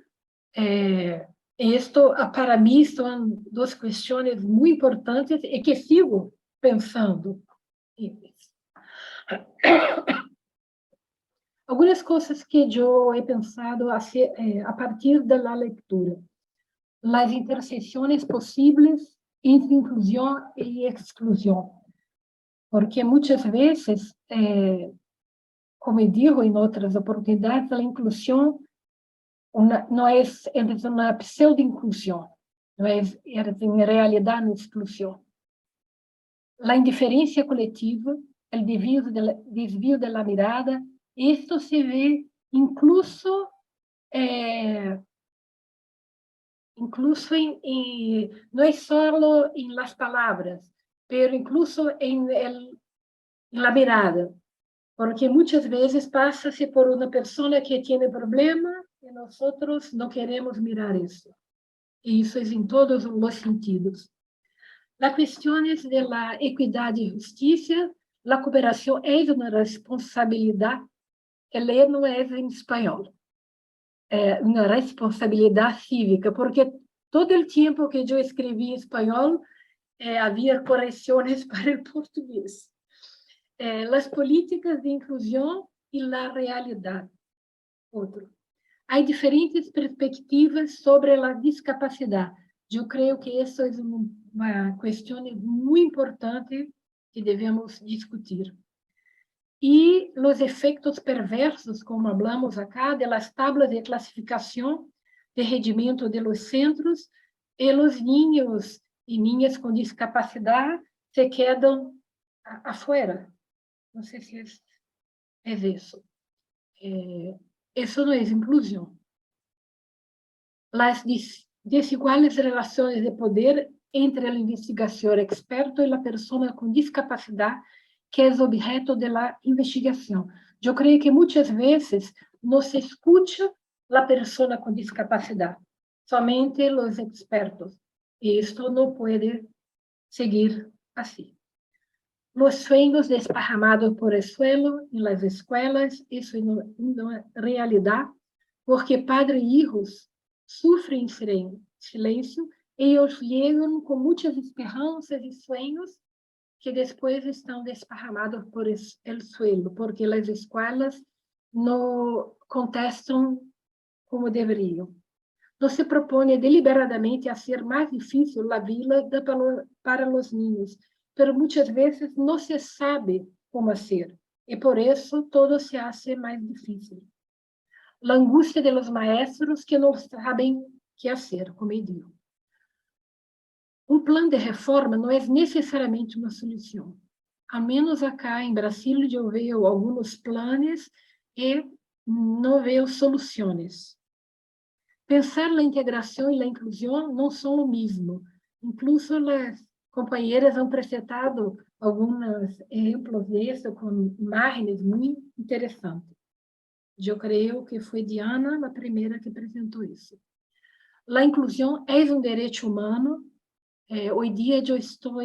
Isto, para mim, são duas questões muito importantes e que sigo pensando. Algumas coisas que eu he pensado a partir da leitura. As interseções possíveis entre inclusão e exclusão. Porque muitas vezes, como digo em outras oportunidades, a inclusão não é uma pseudo-inclusão, não é em realidade uma exclusão. A indiferença coletiva, o desvio da mirada, isto se vê incluso não é só em las palavras, pero incluso em la mirada, porque muitas vezes passa-se por uma pessoa que tem problema e nós não queremos mirar isso. E isso é em todos os sentidos. Las cuestiones de la equidad y justicia, la cooperación es una responsabilidad, leer no es en español, una responsabilidad cívica, porque todo el tiempo que yo escribí español, había correcciones para el portugués. Las políticas de inclusión y la realidad. Otro. Hay diferentes perspectivas sobre la discapacidad. Eu creio que isso é uma questão muito importante que devemos discutir. E os efeitos perversos, como falamos acá, das tablas de classificação de rendimento de los centros, e os niños e niñas com discapacidade se quedam afuera. Não sei se é isso. Isso não é inclusão. As desiguales relações de poder entre o investigador experto e a pessoa com discapacidade que é objeto da investigação. Eu creio que muitas vezes não se escuta a pessoa com discapacidade, somente os expertos. E isto não pode seguir assim. Os sueños desparramados por el suelo em las escolas, isso é uma realidade, porque padres e filhos sofrem em silêncio e eles chegam com muitas esperanças e sonhos que depois estão desparramados por el suelo, porque as escolas não contestam como deveriam. Não se propõe deliberadamente a ser mais difícil a vida para os niños, mas muitas vezes não se sabe como ser, e por isso todo se hace mais difícil. A angústia de los maestros que não sabem que fazer, como eu digo. Plano de reforma não é necessariamente uma solução. Ao menos acá em Brasília, eu vejo alguns planos e não vejo soluções. Pensar na integração e na inclusão não são o mesmo. Incluso companheiras han apresentado alguns exemplos disso com imagens muito interessantes. Eu creio que foi Diana a primeira que apresentou isso. A inclusão é direito humano. Hoje dia eu estou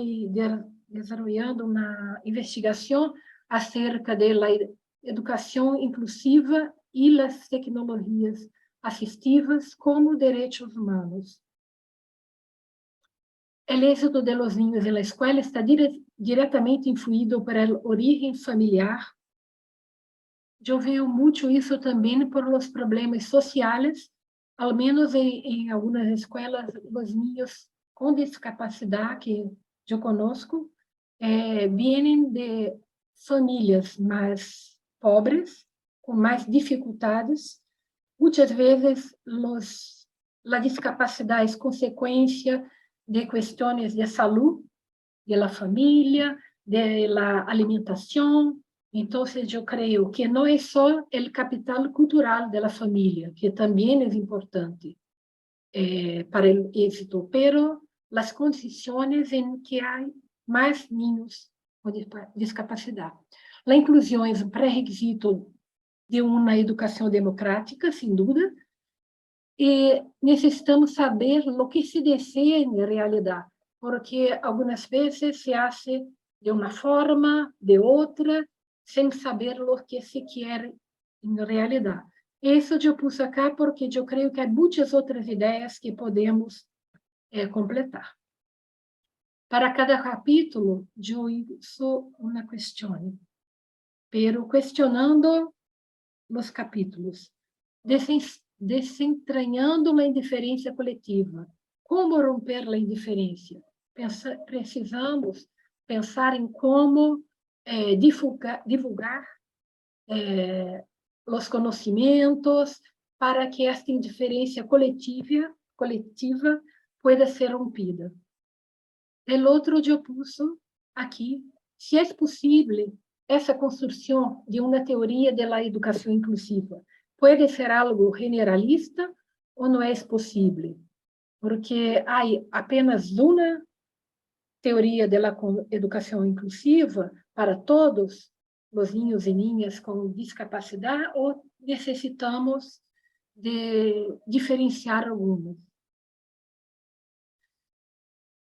desenvolvendo uma investigação acerca da educação inclusiva e as tecnologias assistivas como direitos humanos. O êxito de los niños na escola está diretamente influído por a origem familiar. Eu vejo muito isso também por os problemas sociais, ao menos em algumas escolas, os niños com discapacidade que eu conosco vêm de famílias mais pobres, com mais dificuldades. Muitas vezes, a discapacidade é consequência de questões de saúde, da família, da alimentação. Então, eu creio que não é só o capital cultural da família, que também é importante para o êxito, pero as condições em que há mais niños com discapacidade. A inclusão é um pré-requisito de uma educação democrática, sem dúvida, e necessitamos saber o que se deseja em realidade, porque algumas vezes se faz de uma forma, de outra, sem saber o que se quer em realidade. Isso eu pus acá porque eu creio que há muitas outras ideias que podemos completar. Para cada capítulo, eu uso uma questão, pero questionando os capítulos, desentranhando a indiferença coletiva. Como romper a indiferença? Precisamos pensar em como divulgar os conhecimentos para que esta indiferença coletiva pueda ser rompida. O outro eu puso aqui, se é possível essa construção de uma teoria da educação inclusiva, pode ser algo generalista ou não é possível? Porque há apenas uma teoria da educação inclusiva para todos os niños e niñas com discapacidade ou necessitamos de diferenciar alguns?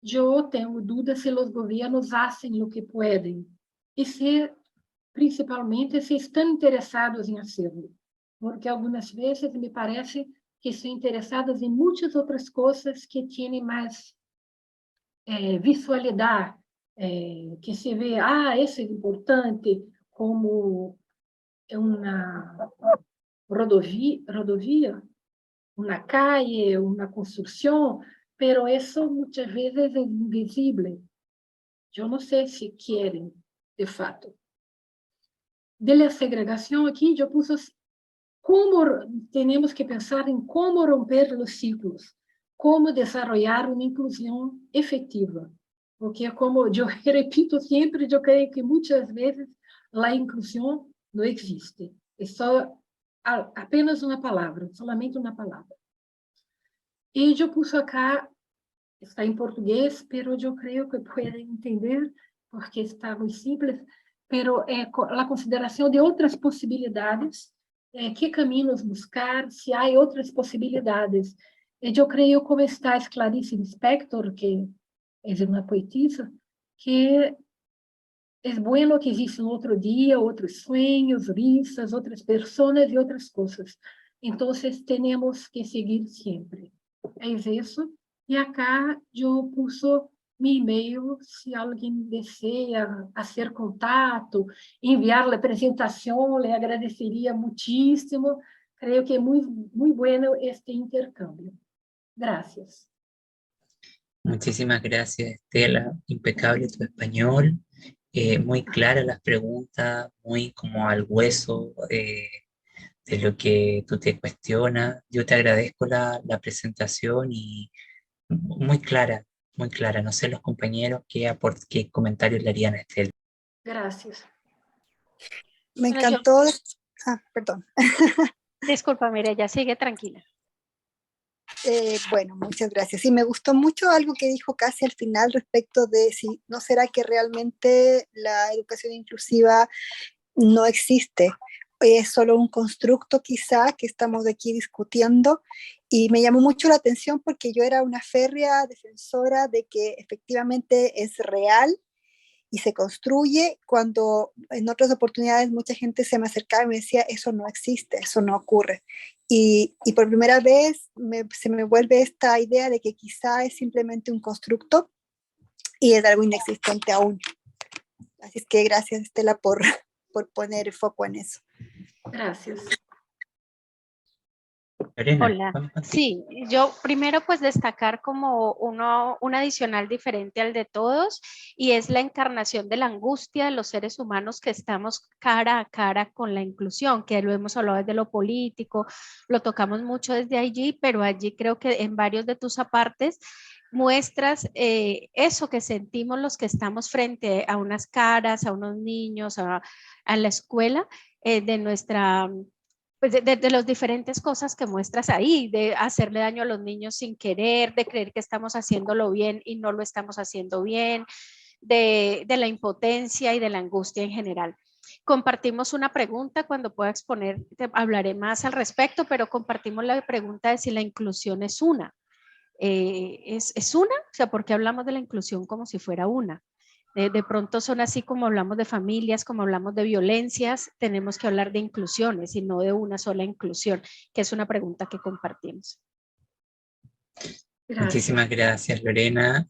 Eu tenho dúvidas se os governos fazem o que podem e se, principalmente, se estão interessados em fazê-lo. Porque algumas vezes me parece que estão interessados em muitas outras coisas que têm mais visualidade, que se vê, isso é importante, como uma rodovia, uma calle, uma construção, pero isso muitas vezes é invisível. Eu não sei se querem, de fato. Da segregação aqui, eu pus como temos que pensar em como romper os ciclos, como desenvolver uma inclusão efetiva. Porque, como eu repito sempre, eu creio que muitas vezes a inclusão não existe. É só apenas uma palavra, somente uma palavra. E eu pus acá, está em português, pero eu creio que podem entender, porque está muito simples, pero a consideração de outras possibilidades, que caminhos buscar, se há outras possibilidades. E eu creio, como está Clarice Lispector, que é uma poetisa, que é bueno que existam outro dia, outros sonhos, risas, outras pessoas e outras coisas. Então, temos que seguir sempre. É isso. E acá eu puso meu e-mail, se alguém deseja fazer contato, enviar a apresentação, lhe agradeceria muitíssimo. Creio que é muito bueno este intercâmbio. Gracias. Muchísimas gracias, Estela. Impecable tu español, muy clara las preguntas, muy como al hueso de lo que tú te cuestionas. Yo te agradezco la presentación y muy clara, muy clara. No sé los compañeros qué comentarios le harían a Estela. Gracias. Me encantó. Perdón. Disculpa, Mireya, sigue tranquila. Bueno, muchas gracias. Sí, me gustó mucho algo que dijo casi al final respecto de si no será que realmente la educación inclusiva no existe, es solo un constructo quizá que estamos aquí discutiendo, y me llamó mucho la atención porque yo era una férrea defensora de que efectivamente es real y se construye, cuando en otras oportunidades mucha gente se me acercaba y me decía, eso no existe, eso no ocurre. Y por primera vez se me vuelve esta idea de que quizá es simplemente un constructo y es algo inexistente aún. Así es que gracias, Estela, por poner foco en eso. Gracias. Lorena, Hola, vamos contigo. sí, yo primero pues destacar como un adicional diferente al de todos, y es la encarnación de la angustia de los seres humanos que estamos cara a cara con la inclusión, que lo hemos hablado desde lo político, lo tocamos mucho desde allí, pero allí creo que en varios de tus apartes muestras eso que sentimos los que estamos frente a unas caras, a unos niños, a la escuela, de nuestra pues de las diferentes cosas que muestras ahí, de hacerle daño a los niños sin querer, de creer que estamos haciéndolo bien y no lo estamos haciendo bien, de la impotencia y de la angustia en general. Compartimos una pregunta, cuando pueda exponer, hablaré más al respecto, pero compartimos la pregunta de si la inclusión es una. ¿Es una? O sea, ¿por qué hablamos de la inclusión como si fuera una? De pronto son así como hablamos de familias, como hablamos de violencias, tenemos que hablar de inclusiones y no de una sola inclusión, que es una pregunta que compartimos. Gracias. Muchísimas gracias, Lorena.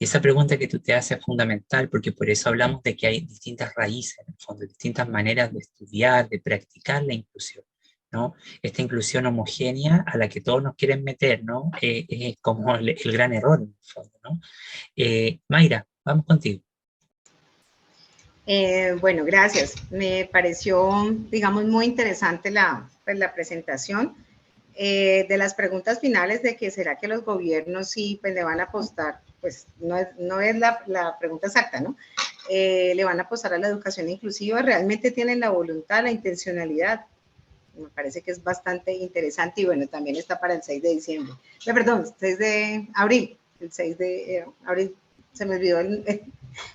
Esa pregunta que tú te haces es fundamental, porque por eso hablamos de que hay distintas raíces, en el fondo, distintas maneras de estudiar, de practicar la inclusión, ¿no? Esta inclusión homogénea a la que todos nos quieren meter, ¿no? Es como el gran error, en el fondo, ¿no? Mayra, vamos contigo. Bueno, gracias. Me pareció, digamos, muy interesante pues, la presentación. De las preguntas finales de que será que los gobiernos sí pues, le van a apostar, pues no es la pregunta exacta, ¿no? Le van a apostar a la educación inclusiva, realmente tienen la voluntad, la intencionalidad. Me parece que es bastante interesante, y bueno, también está para el 6 de diciembre. Perdón, 6 de abril, el 6 de abril, se me olvidó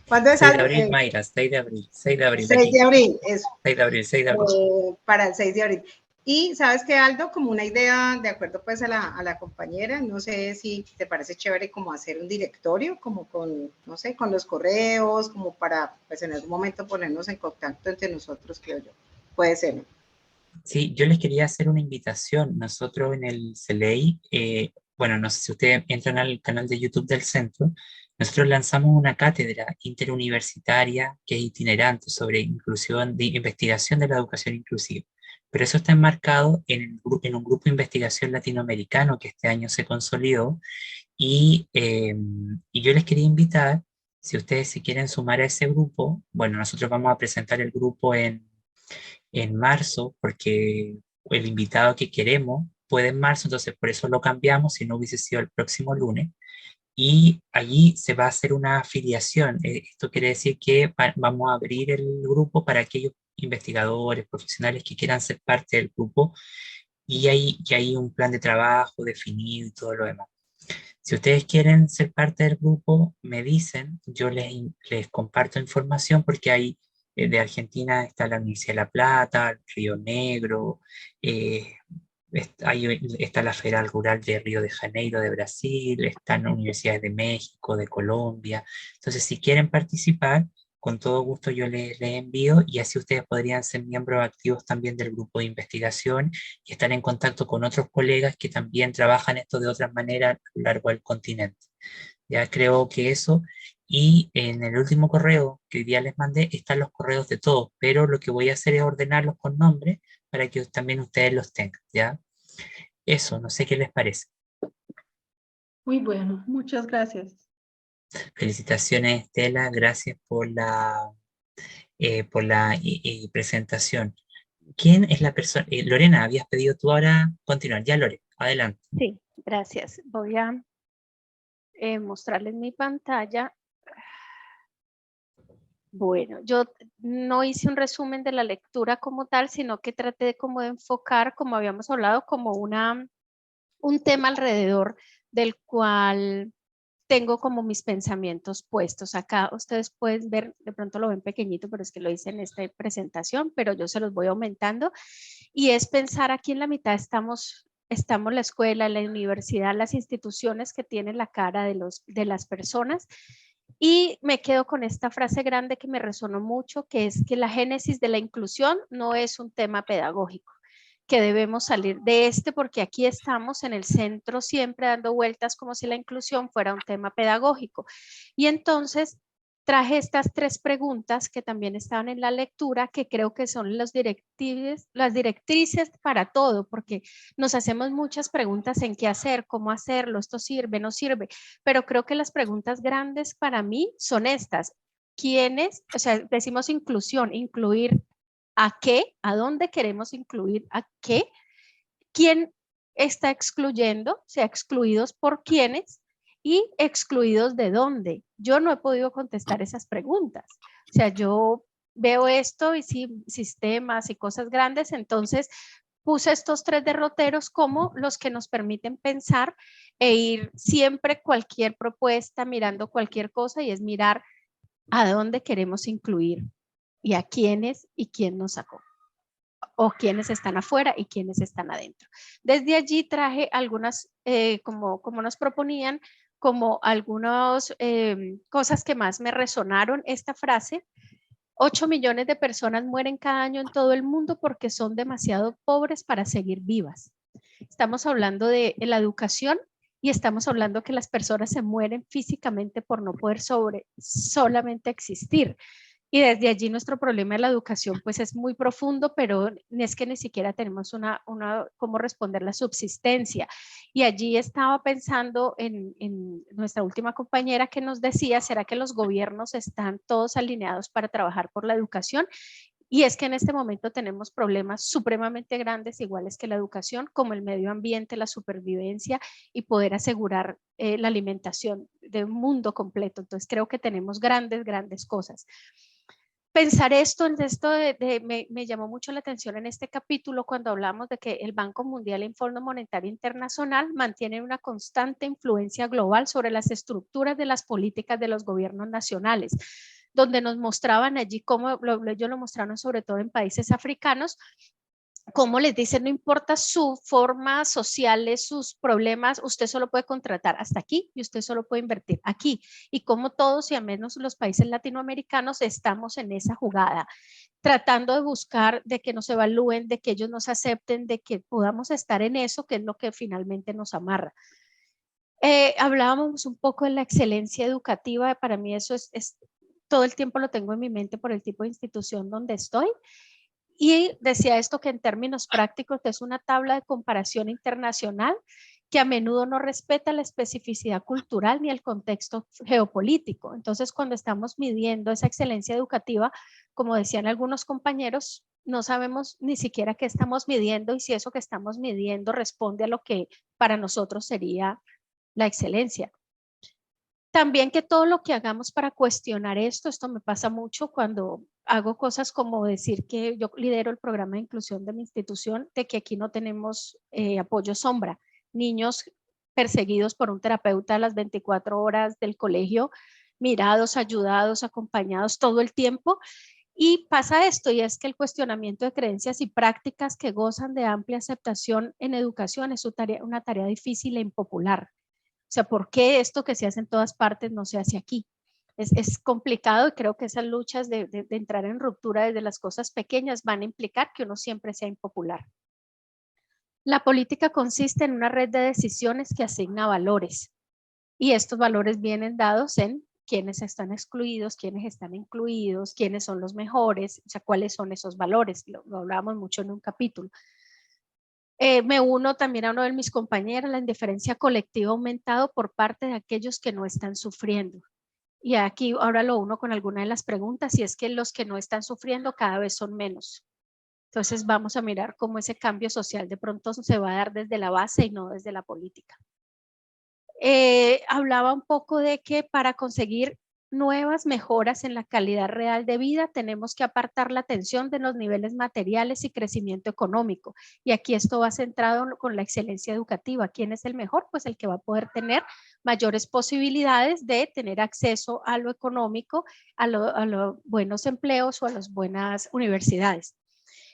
¿cuándo es? 6 de abril, Mayra, 6 de abril, 6 de abril. 6 de abril, eso. 6 de abril, 6 de abril. Para el 6 de abril. Y sabes que, Aldo, como una idea, de acuerdo pues a la compañera, no sé si te parece chévere como hacer un directorio, como con, no sé, con los correos, como para pues en algún momento ponernos en contacto entre nosotros, creo yo. Puede ser, ¿no? Sí, yo les quería hacer una invitación. Nosotros en el CELEI, bueno, no sé si ustedes entran al canal de YouTube del centro, nosotros lanzamos una cátedra interuniversitaria que es itinerante sobre inclusión, de investigación de la educación inclusiva. Pero eso está enmarcado en un grupo de investigación latinoamericano que este año se consolidó, y yo les quería invitar, si ustedes se quieren sumar a ese grupo, bueno, nosotros vamos a presentar el grupo en marzo, porque el invitado que queremos puede en marzo, entonces por eso lo cambiamos, si no hubiese sido el próximo lunes, y allí se va a hacer una afiliación. Esto quiere decir que vamos a abrir el grupo para aquellos investigadores, profesionales que quieran ser parte del grupo, y hay un plan de trabajo definido y todo lo demás. Si ustedes quieren ser parte del grupo, me dicen, yo les comparto información, porque hay de Argentina está la Universidad de La Plata, Río Negro, está la Federal Rural de Río de Janeiro de Brasil, están universidades de México, de Colombia. Entonces, si quieren participar, con todo gusto yo les envío, y así ustedes podrían ser miembros activos también del grupo de investigación y estar en contacto con otros colegas que también trabajan esto de otras maneras a lo largo del continente. Ya creo que eso, y en el último correo que hoy día les mandé están los correos de todos, pero lo que voy a hacer es ordenarlos con nombre para que también ustedes los tengan, ¿ya? Eso, no sé qué les parece. Muy bueno. Muchas gracias. Felicitaciones, Estela, gracias por la presentación. ¿Quién es la persona? Lorena, habías pedido tú ahora continuar. Ya, Lore, adelante. Sí, gracias. Voy a mostrarles mi pantalla. Bueno, yo no hice un resumen de la lectura como tal, sino que traté como de enfocar, como habíamos hablado, como una un tema alrededor del cual tengo como mis pensamientos puestos. Acá ustedes pueden ver, de pronto lo ven pequeñito, pero es que lo hice en esta presentación, pero yo se los voy aumentando. Y es pensar aquí en la mitad estamos la escuela, la universidad, las instituciones que tienen la cara de las personas. Y me quedo con esta frase grande que me resonó mucho, que es que la génesis de la inclusión no es un tema pedagógico, que debemos salir de porque aquí estamos en el centro siempre dando vueltas como si la inclusión fuera un tema pedagógico. Y entonces traje estas 3 preguntas que también estaban en la lectura, que creo que son las directrices para todo, porque nos hacemos muchas preguntas en qué hacer, cómo hacerlo, esto sirve, no sirve, pero creo que las preguntas grandes para mí son estas. ¿Quiénes? O sea, decimos inclusión, incluir ¿a qué? ¿A dónde queremos incluir? ¿A qué? ¿Quién está excluyendo? O sea, excluidos por quiénes y excluidos de dónde. Yo no he podido contestar esas preguntas. O sea, yo veo esto y sí, sistemas y cosas grandes, entonces puse estos 3 derroteros como los que nos permiten pensar e ir siempre cualquier propuesta, mirando cualquier cosa, y es mirar a dónde queremos incluir y a quiénes y quién nos sacó, o quiénes están afuera y quiénes están adentro. Desde allí traje algunas, como nos proponían, como algunas cosas que más me resonaron. Esta frase: 8 millones de personas mueren cada año en todo el mundo porque son demasiado pobres para seguir vivas. Estamos hablando de la educación y estamos hablando que las personas se mueren físicamente por no poder solamente existir. Y desde allí nuestro problema de la educación pues es muy profundo, pero es que ni siquiera tenemos cómo responder la subsistencia. Y allí estaba pensando en nuestra última compañera que nos decía, ¿será que los gobiernos están todos alineados para trabajar por la educación? Y es que en este momento tenemos problemas supremamente grandes, iguales que la educación, como el medio ambiente, la supervivencia y poder asegurar la alimentación de un mundo completo. Entonces creo que tenemos grandes cosas. Pensar esto me llamó mucho la atención en este capítulo cuando hablamos de que el Banco Mundial y el Fondo Monetario Internacional mantienen una constante influencia global sobre las estructuras de las políticas de los gobiernos nacionales, donde nos mostraban allí cómo ellos lo mostraron sobre todo en países africanos, como les dicen, no importa su forma social, sus problemas, usted solo puede contratar hasta aquí y usted solo puede invertir aquí. Y como todos y a menos los países latinoamericanos estamos en esa jugada, tratando de buscar de que nos evalúen, de que ellos nos acepten, de que podamos estar en eso, que es lo que finalmente nos amarra. Hablábamos un poco de la excelencia educativa. Para mí eso es todo el tiempo lo tengo en mi mente por el tipo de institución donde estoy. Y decía esto, que en términos prácticos es una tabla de comparación internacional que a menudo no respeta la especificidad cultural ni el contexto geopolítico. Entonces, cuando estamos midiendo esa excelencia educativa, como decían algunos compañeros, no sabemos ni siquiera qué estamos midiendo y si eso que estamos midiendo responde a lo que para nosotros sería la excelencia. También que todo lo que hagamos para cuestionar esto me pasa mucho cuando hago cosas como decir que yo lidero el programa de inclusión de mi institución, de que aquí no tenemos apoyo sombra, niños perseguidos por un terapeuta a las 24 horas del colegio, mirados, ayudados, acompañados todo el tiempo. Y pasa esto, y es que el cuestionamiento de creencias y prácticas que gozan de amplia aceptación en educación es una tarea difícil e impopular. O sea, ¿por qué esto que se hace en todas partes no se hace aquí? Es complicado, y creo que esas luchas de entrar en ruptura desde las cosas pequeñas van a implicar que uno siempre sea impopular. La política consiste en una red de decisiones que asigna valores, y estos valores vienen dados en quiénes están excluidos, quiénes están incluidos, quiénes son los mejores, o sea, cuáles son esos valores. Lo hablábamos mucho en un capítulo. Me uno también a uno de mis compañeros, la indiferencia colectiva ha aumentado por parte de aquellos que no están sufriendo. Y aquí ahora lo uno con alguna de las preguntas, y es que los que no están sufriendo cada vez son menos. Entonces vamos a mirar cómo ese cambio social de pronto se va a dar desde la base y no desde la política. Hablaba un poco de que para conseguir nuevas mejoras en la calidad real de vida, tenemos que apartar la atención de los niveles materiales y crecimiento económico. Y aquí esto va centrado con la excelencia educativa. ¿Quién es el mejor? Pues el que va a poder tener mayores posibilidades de tener acceso a lo económico, a los buenos empleos o a las buenas universidades.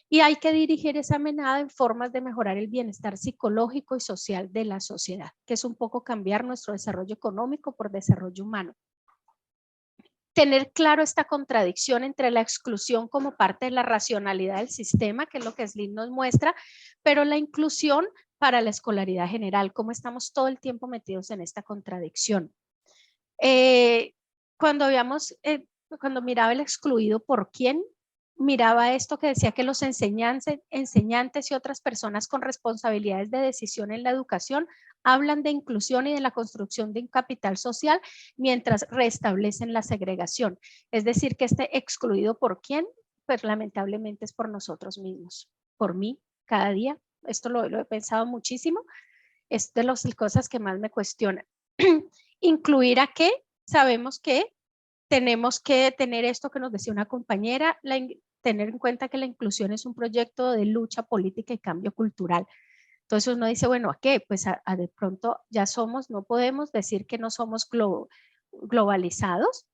Y hay que dirigir esa mirada en formas de mejorar el bienestar psicológico y social de la sociedad, que es un poco cambiar nuestro desarrollo económico por desarrollo humano. Tener claro esta contradicción entre la exclusión como parte de la racionalidad del sistema, que es lo que Slim nos muestra, pero la inclusión para la escolaridad general, cómo estamos todo el tiempo metidos en esta contradicción. Cuando miraba el excluido, ¿por quién? Miraba esto que decía que los enseñantes y otras personas con responsabilidades de decisión en la educación hablan de inclusión y de la construcción de un capital social mientras restablecen la segregación. Es decir, que este excluido, ¿por quién? Pues lamentablemente es por nosotros mismos, por mí, cada día. Esto lo he pensado muchísimo. Es de las cosas que más me cuestionan. ¿Incluir a qué? Sabemos que tenemos que tener esto que nos decía una compañera, tener en cuenta que la inclusión es un proyecto de lucha política y cambio cultural. Entonces uno dice, bueno, ¿a qué? Pues de pronto ya somos, no podemos decir que no somos globalizados,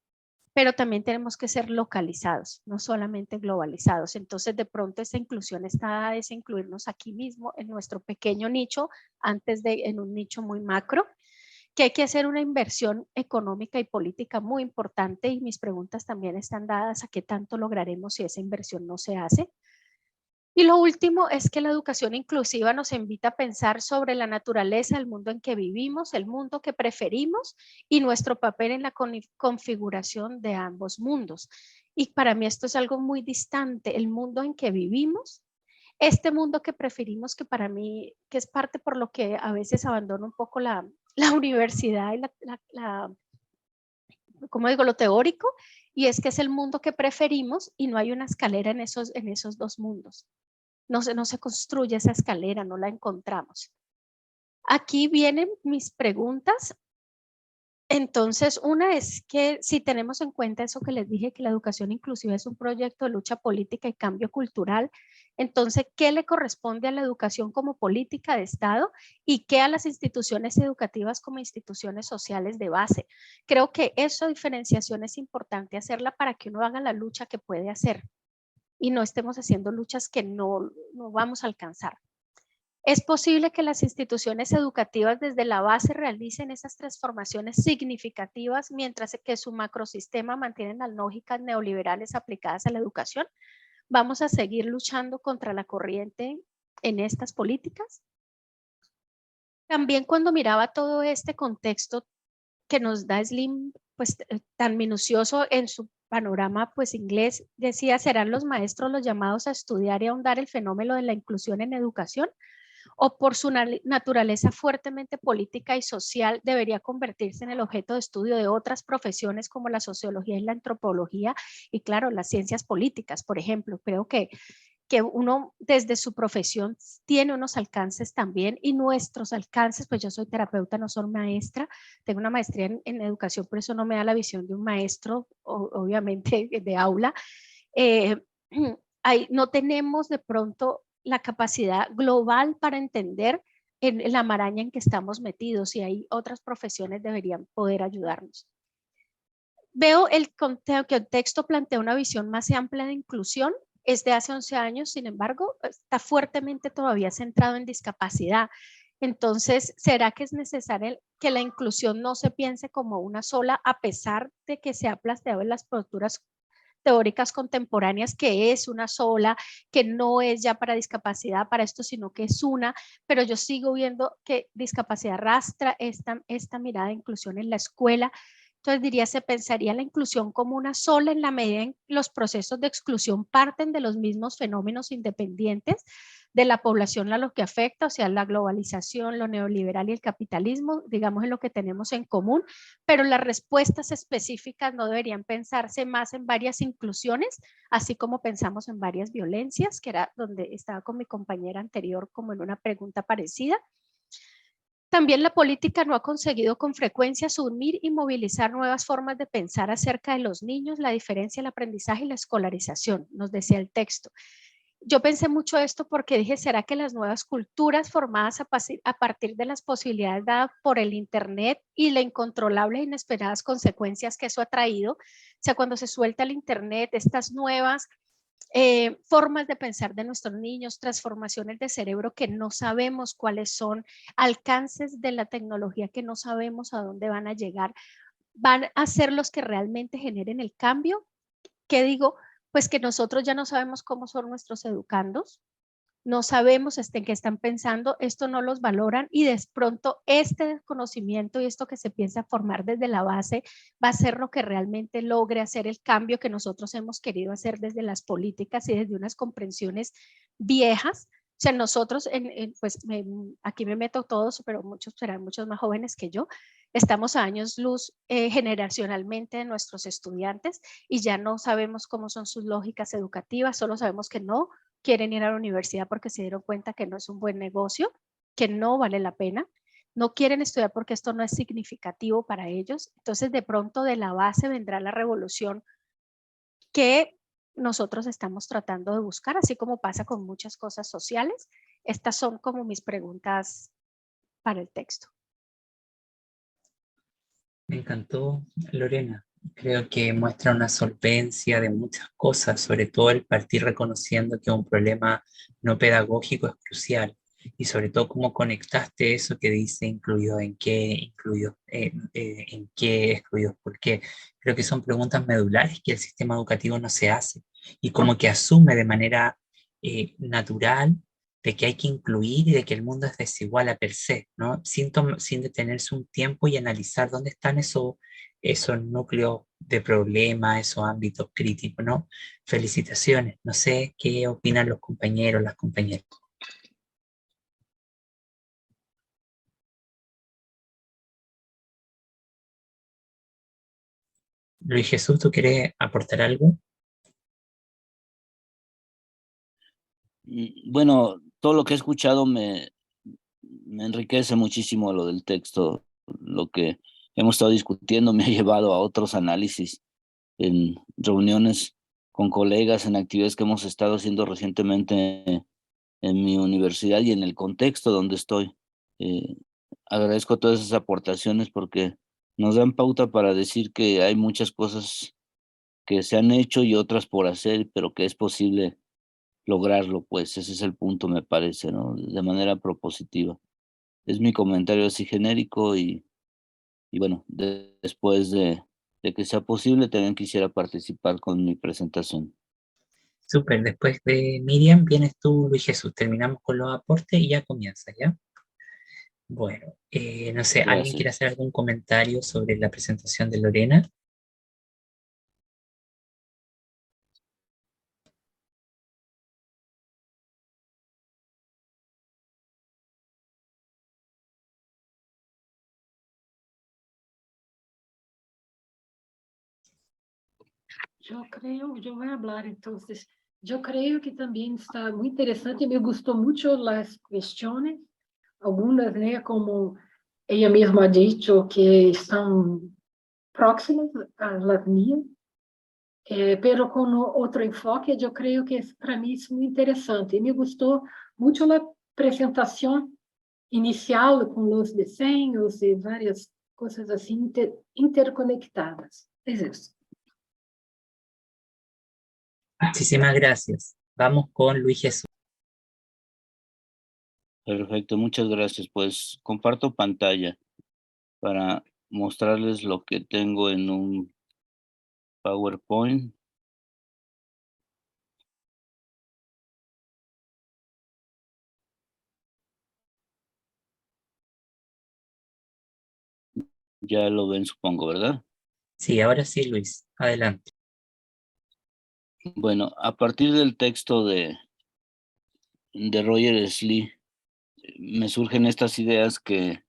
pero también tenemos que ser localizados, no solamente globalizados. Entonces de pronto esta inclusión está es incluirnos aquí mismo en nuestro pequeño nicho, antes de en un nicho muy macro, que hay que hacer una inversión económica y política muy importante, y mis preguntas también están dadas a qué tanto lograremos si esa inversión no se hace. Y lo último es que la educación inclusiva nos invita a pensar sobre la naturaleza del mundo en que vivimos, el mundo que preferimos y nuestro papel en la configuración de ambos mundos. Y para mí esto es algo muy distante, el mundo en que vivimos, este mundo que preferimos, que para mí, que es parte por lo que a veces abandono un poco la universidad y como digo, lo teórico, y es que es el mundo que preferimos y no hay una escalera en esos dos mundos. No se construye esa escalera, no la encontramos. Aquí vienen mis preguntas. Entonces, una es que si tenemos en cuenta eso que les dije, que la educación inclusiva es un proyecto de lucha política y cambio cultural, entonces, ¿qué le corresponde a la educación como política de Estado y qué a las instituciones educativas como instituciones sociales de base? Creo que esa diferenciación es importante hacerla para que uno haga la lucha que puede hacer y no estemos haciendo luchas que no vamos a alcanzar. Es posible que las instituciones educativas desde la base realicen esas transformaciones significativas mientras que su macrosistema mantiene las lógicas neoliberales aplicadas a la educación. ¿Vamos a seguir luchando contra la corriente en estas políticas? También cuando miraba todo este contexto que nos da Slim, pues tan minucioso en su panorama pues inglés, decía, ¿serán los maestros los llamados a estudiar y ahondar el fenómeno de la inclusión en educación? ¿O por su naturaleza fuertemente política y social debería convertirse en el objeto de estudio de otras profesiones como la sociología y la antropología y claro, las ciencias políticas, por ejemplo? Creo que uno desde su profesión tiene unos alcances también y nuestros alcances, pues yo soy terapeuta, no soy maestra, tengo una maestría en educación, por eso no me da la visión de un maestro, obviamente de aula. No tenemos de pronto la capacidad global para entender en la maraña en que estamos metidos y ahí otras profesiones deberían poder ayudarnos. Veo que el texto plantea una visión más amplia de inclusión, es de hace 11 años, sin embargo, está fuertemente todavía centrado en discapacidad. Entonces, ¿será que es necesario que la inclusión no se piense como una sola, a pesar de que se ha planteado en las posturas teóricas contemporáneas que es una sola, que no es ya para discapacidad, para esto, sino que es una, pero yo sigo viendo que discapacidad arrastra esta mirada de inclusión en la escuela? Entonces diría, se pensaría la inclusión como una sola en la medida en que los procesos de exclusión parten de los mismos fenómenos independientes de la población a lo que afecta, o sea, la globalización, lo neoliberal y el capitalismo, digamos, es lo que tenemos en común, pero las respuestas específicas no deberían pensarse más en varias inclusiones, así como pensamos en varias violencias, que era donde estaba con mi compañera anterior como en una pregunta parecida. También la política no ha conseguido con frecuencia asumir y movilizar nuevas formas de pensar acerca de los niños, la diferencia, el aprendizaje y la escolarización, nos decía el texto. Yo pensé mucho esto porque dije, ¿será que las nuevas culturas formadas a partir de las posibilidades dadas por el Internet y las incontrolables e inesperadas consecuencias que eso ha traído? O sea, cuando se suelta el Internet, estas nuevas formas de pensar de nuestros niños, transformaciones de cerebro que no sabemos cuáles son, alcances de la tecnología que no sabemos a dónde van a llegar, van a ser los que realmente generen el cambio. ¿Qué digo? Pues que nosotros ya no sabemos cómo son nuestros educandos, no sabemos en qué están pensando, esto no los valoran y de pronto este desconocimiento y esto que se piensa formar desde la base va a ser lo que realmente logre hacer el cambio que nosotros hemos querido hacer desde las políticas y desde unas comprensiones viejas. O sea, nosotros, pues aquí me meto todos, pero muchos serán muchos más jóvenes que yo, estamos a años luz generacionalmente de nuestros estudiantes y ya no sabemos cómo son sus lógicas educativas, solo sabemos que no quieren ir a la universidad porque se dieron cuenta que no es un buen negocio, que no vale la pena, no quieren estudiar porque esto no es significativo para ellos. Entonces, de pronto de la base vendrá la revolución que nosotros estamos tratando de buscar, así como pasa con muchas cosas sociales. Estas son como mis preguntas para el texto. Me encantó, Lorena. Creo que muestra una solvencia de muchas cosas, sobre todo el partir reconociendo que un problema no pedagógico es crucial y sobre todo cómo conectaste eso que dice incluido, en qué, excluidos, porque creo que son preguntas medulares que el sistema educativo no se hace y como que asume de manera natural de que hay que incluir y de que el mundo es desigual a per se, ¿no? Sin detenerse un tiempo y analizar dónde están esos núcleos de problema, esos ámbitos críticos, ¿no? Felicitaciones. No sé qué opinan los compañeros, las compañeras. Luis Jesús, ¿tú quieres aportar algo? Bueno, todo lo que he escuchado me enriquece muchísimo lo del texto. Lo que hemos estado discutiendo me ha llevado a otros análisis en reuniones con colegas, en actividades que hemos estado haciendo recientemente en mi universidad y en el contexto donde estoy. Agradezco todas esas aportaciones porque nos dan pauta para decir que hay muchas cosas que se han hecho y otras por hacer, pero que es posible lograrlo, pues ese es el punto, me parece, ¿no? De manera propositiva. Es mi comentario así genérico y bueno, después de que sea posible, también quisiera participar con mi presentación. Súper, después de Miriam vienes tú, Luis Jesús. Terminamos con los aportes y ya comienza, ¿ya? Bueno, no sé, ¿alguien Gracias. quiere hacer algún comentario sobre la presentación de Lorena? Yo voy a hablar entonces. Yo creo que también está muy interesante, me gustó mucho las cuestiones, algunas, ¿no? Como ella misma ha dicho, que están próximas a las mías, pero con otro enfoque, yo creo que para mí es muy interesante. Me gustó mucho la presentación inicial con los diseños y varias cosas así interconectadas. Es eso. Muchísimas gracias. Vamos con Luis Jesús. Perfecto, muchas gracias. Pues comparto pantalla para mostrarles lo que tengo en un PowerPoint. Ya lo ven, supongo, ¿verdad? Sí, ahora sí, Luis. Adelante. Bueno, a partir del texto de Roger Slee, me surgen estas ideas que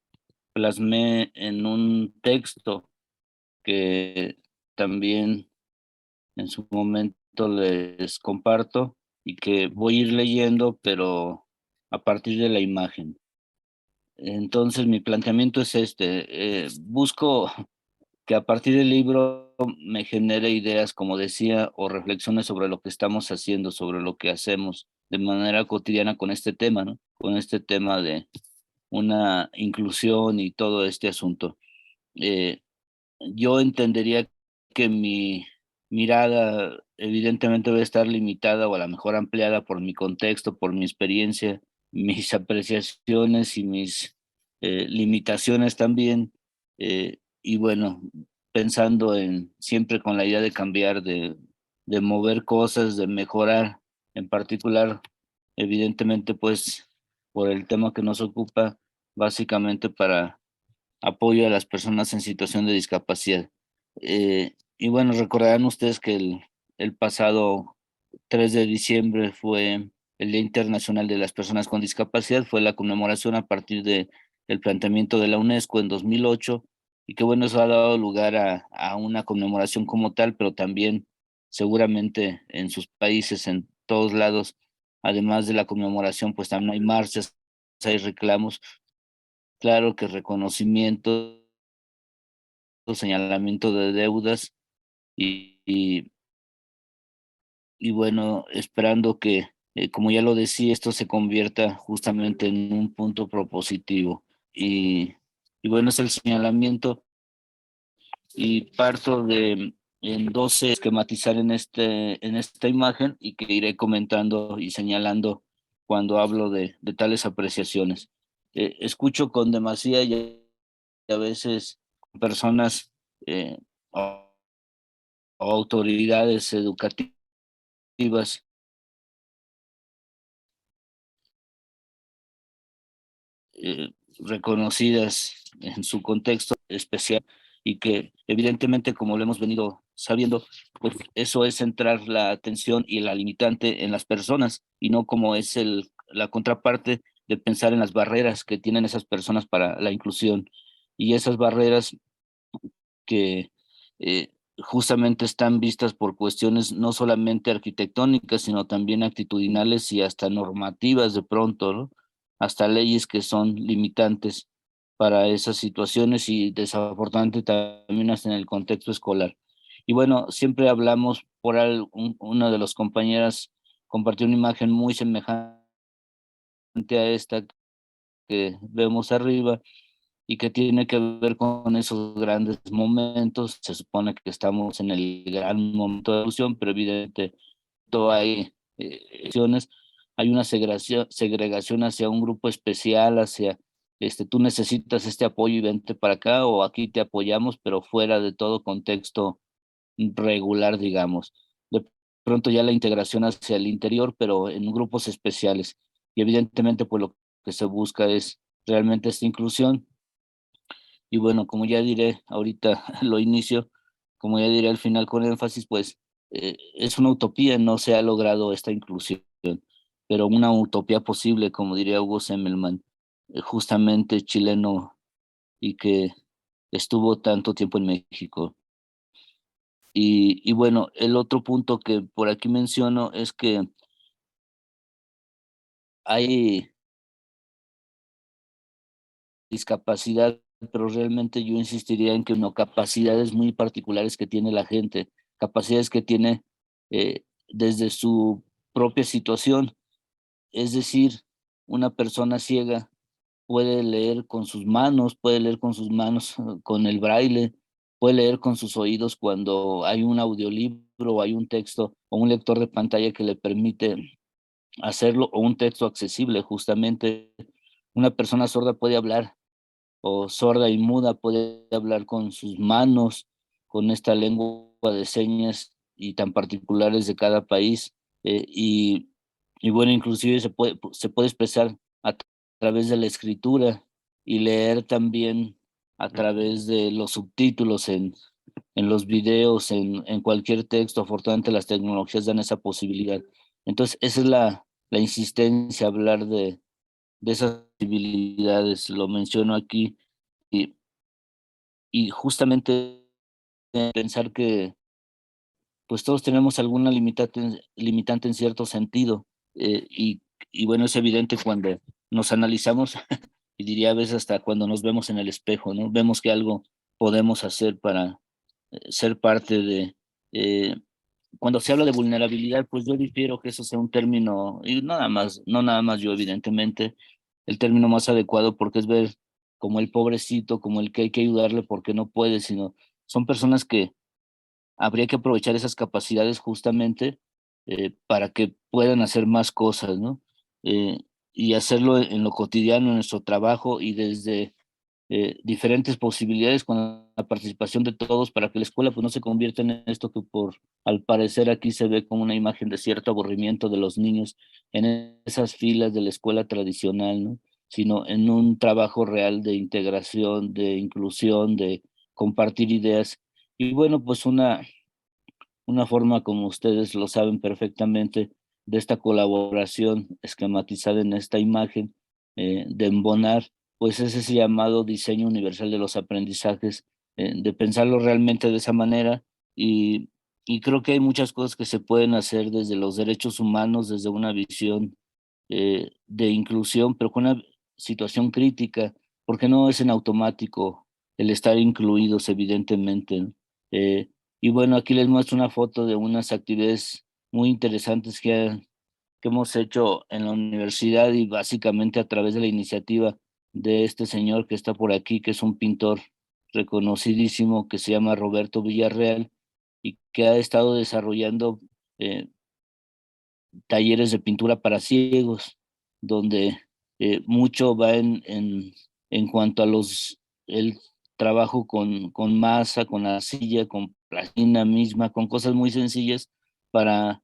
plasmé en un texto que también en su momento les comparto y que voy a ir leyendo, pero a partir de la imagen. Entonces mi planteamiento es este, busco que a partir del libro me genere ideas, como decía, o reflexiones sobre lo que estamos haciendo, sobre lo que hacemos de manera cotidiana con este tema, ¿no? Con este tema de una inclusión y todo este asunto. Yo entendería que mi mirada evidentemente debe estar limitada o a lo mejor ampliada por mi contexto, por mi experiencia, mis apreciaciones y mis limitaciones también. Y bueno, pensando en siempre con la idea de cambiar, de mover cosas, de mejorar, en particular, evidentemente, pues por el tema que nos ocupa, básicamente para apoyo a las personas en situación de discapacidad. Y bueno, recordarán ustedes que el pasado 3 de diciembre fue el Día Internacional de las Personas con Discapacidad, fue la conmemoración a partir del planteamiento de la UNESCO en 2008, y que bueno, eso ha dado lugar a una conmemoración como tal, pero también seguramente en sus países, en todos lados, además de la conmemoración, pues también hay marchas, hay reclamos, claro que reconocimiento, señalamiento de deudas y, y bueno, esperando que, como ya lo decía, esto se convierta justamente en un punto propositivo. Y bueno, es el señalamiento y parto de en 12 esquematizar en esta imagen y que iré comentando y señalando cuando hablo de tales apreciaciones. Escucho con demasía y a veces personas o autoridades educativas reconocidas en su contexto especial y que evidentemente, como lo hemos venido sabiendo, pues eso es centrar la atención y la limitante en las personas y no como es la contraparte de pensar en las barreras que tienen esas personas para la inclusión y esas barreras que justamente están vistas por cuestiones no solamente arquitectónicas, sino también actitudinales y hasta normativas de pronto, ¿no? Hasta leyes que son limitantes para esas situaciones y desafortunadamente también hasta en el contexto escolar. Y bueno, siempre hablamos una de las compañeras compartió una imagen muy semejante a esta que vemos arriba y que tiene que ver con esos grandes momentos. Se supone que estamos en el gran momento de evolución, pero evidentemente hay acciones, hay una segregación hacia un grupo especial, hacia tú necesitas este apoyo y vente para acá, o aquí te apoyamos, pero fuera de todo contexto regular, digamos. De pronto ya la integración hacia el interior, pero en grupos especiales. Y evidentemente, pues lo que se busca es realmente esta inclusión. Y bueno, como ya diré ahorita, lo inicio, como ya diré al final con énfasis, pues es una utopía, no se ha logrado esta inclusión, pero una utopía posible, como diría Hugo Semmelmann, justamente chileno y que estuvo tanto tiempo en México. Y bueno, el otro punto que por aquí menciono es que hay discapacidad, pero realmente yo insistiría en que no, capacidades muy particulares que tiene la gente, capacidades que tiene desde su propia situación. Es decir, una persona ciega puede leer con sus manos, puede leer con sus manos, con el braille, puede leer con sus oídos cuando hay un audiolibro o hay un texto o un lector de pantalla que le permite hacerlo, o un texto accesible. Justamente una persona sorda puede hablar, o sorda y muda puede hablar con sus manos, con esta lengua de señas y tan particulares de cada país. Y bueno, inclusive se puede expresar través de la escritura y leer también a través de los subtítulos en los videos, en cualquier texto. Afortunadamente las tecnologías dan esa posibilidad. Entonces, esa es la insistencia, hablar de esas posibilidades, lo menciono aquí, y, y justamente pensar que pues todos tenemos alguna limitante en cierto sentido, y bueno, es evidente cuando nos analizamos y diría a veces hasta cuando nos vemos en el espejo, ¿no? Vemos que algo podemos hacer para ser parte de... Cuando se habla de vulnerabilidad, pues yo difiero que eso sea un término, y no nada más yo evidentemente, el término más adecuado, porque es ver como el pobrecito, como el que hay que ayudarle porque no puede, sino son personas que habría que aprovechar esas capacidades justamente para que puedan hacer más cosas, ¿no? Y hacerlo en lo cotidiano, en nuestro trabajo y desde diferentes posibilidades con la participación de todos para que la escuela pues no se convierta en esto que al parecer aquí se ve como una imagen de cierto aburrimiento de los niños en esas filas de la escuela tradicional, ¿no? Sino en un trabajo real de integración, de inclusión, de compartir ideas. Y bueno, pues una forma, como ustedes lo saben perfectamente, de esta colaboración esquematizada en esta imagen, de embonar, pues es ese llamado diseño universal de los aprendizajes, de pensarlo realmente de esa manera y creo que hay muchas cosas que se pueden hacer desde los derechos humanos, desde una visión de inclusión, pero con una situación crítica, porque no es en automático el estar incluidos, evidentemente, ¿no? Y bueno, aquí les muestro una foto de unas actividades muy interesantes que hemos hecho en la universidad y básicamente a través de la iniciativa de este señor que está por aquí, que es un pintor reconocidísimo, que se llama Roberto Villarreal y que ha estado desarrollando talleres de pintura para ciegos, donde mucho va en cuanto a el trabajo con masa, con arcilla, con plastilina misma, con cosas muy sencillas para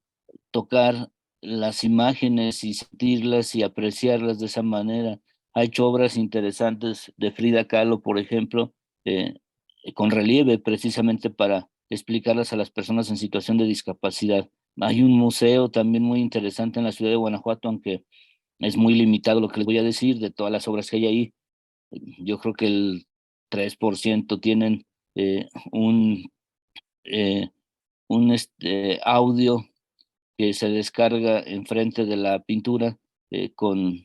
tocar las imágenes y sentirlas y apreciarlas de esa manera. Ha hecho obras interesantes de Frida Kahlo, por ejemplo, con relieve precisamente para explicarlas a las personas en situación de discapacidad. Hay un museo también muy interesante en la ciudad de Guanajuato, aunque es muy limitado lo que les voy a decir de todas las obras que hay ahí. Yo creo que el 3% tienen eh, un, eh, audio que se descarga enfrente de la pintura con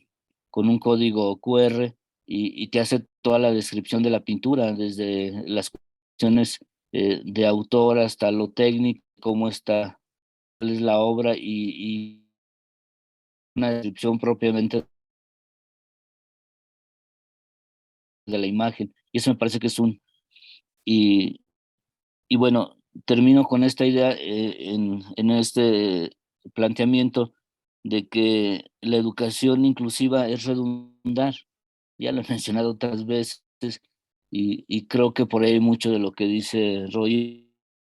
un código QR y te hace toda la descripción de la pintura, desde las cuestiones de autor hasta lo técnico, cómo está, cuál es la obra y una descripción propiamente de la imagen. Y eso me parece que es y, y bueno, termino con esta idea en este planteamiento de que la educación inclusiva es redundar. Ya lo he mencionado otras veces y creo que por ahí hay mucho de lo que dice Roy,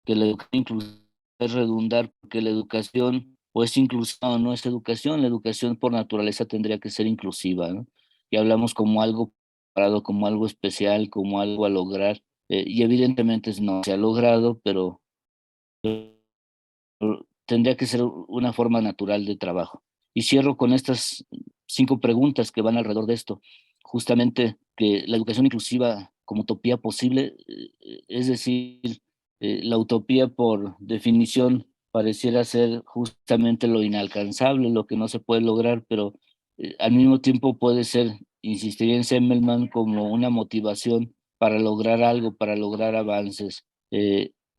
que la educación inclusiva es redundar, porque la educación o es inclusiva o no es educación, la educación por naturaleza tendría que ser inclusiva, ¿no? Y hablamos como algo parado, como algo especial, como algo a lograr, y evidentemente no se ha logrado, pero tendría que ser una forma natural de trabajo. Y cierro con estas 5 preguntas que van alrededor de esto. Justamente que la educación inclusiva como utopía posible, es decir, la utopía por definición pareciera ser justamente lo inalcanzable, lo que no se puede lograr, pero al mismo tiempo puede ser, insistiría en Semmelman, como una motivación para lograr algo, para lograr avances.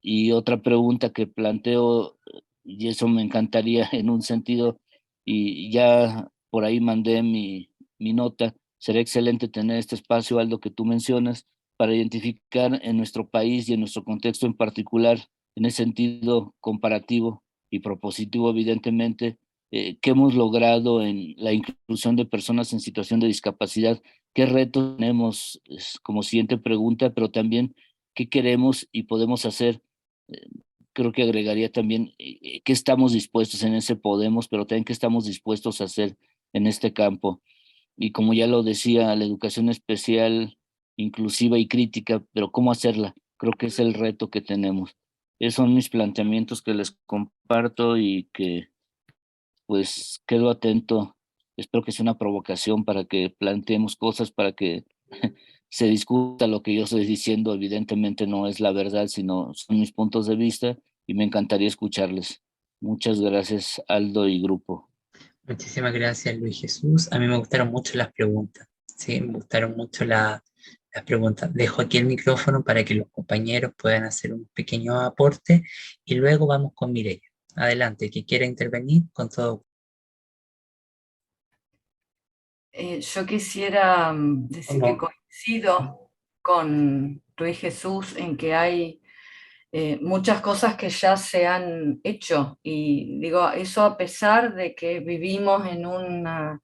Y otra pregunta que planteo, y eso me encantaría en un sentido, y ya por ahí mandé mi nota, será excelente tener este espacio, Aldo, que tú mencionas, para identificar en nuestro país y en nuestro contexto en particular, en ese sentido comparativo y propositivo, evidentemente, qué hemos logrado en la inclusión de personas en situación de discapacidad, qué retos tenemos como siguiente pregunta, pero también qué queremos y podemos hacer. Creo que agregaría también qué estamos dispuestos en ese podemos, pero también qué estamos dispuestos a hacer en este campo. Y como ya lo decía, la educación especial, inclusiva y crítica, pero ¿cómo hacerla? Creo que es el reto que tenemos. Esos son mis planteamientos que les comparto y que pues quedo atento. Espero que sea una provocación para que planteemos cosas, para que se discuta lo que yo estoy diciendo. Evidentemente no es la verdad, sino son mis puntos de vista y me encantaría escucharles. Muchas gracias, Aldo y grupo. Muchísimas gracias, Luis Jesús. A mí me gustaron mucho las preguntas. Sí, me gustaron mucho las preguntas. Dejo aquí el micrófono para que los compañeros puedan hacer un pequeño aporte y luego vamos con Mireia. Adelante, que quiera intervenir con todo. Yo quisiera decir que Hola. coincido con Luis Jesús en que hay muchas cosas que ya se han hecho, y digo, eso a pesar de que vivimos en una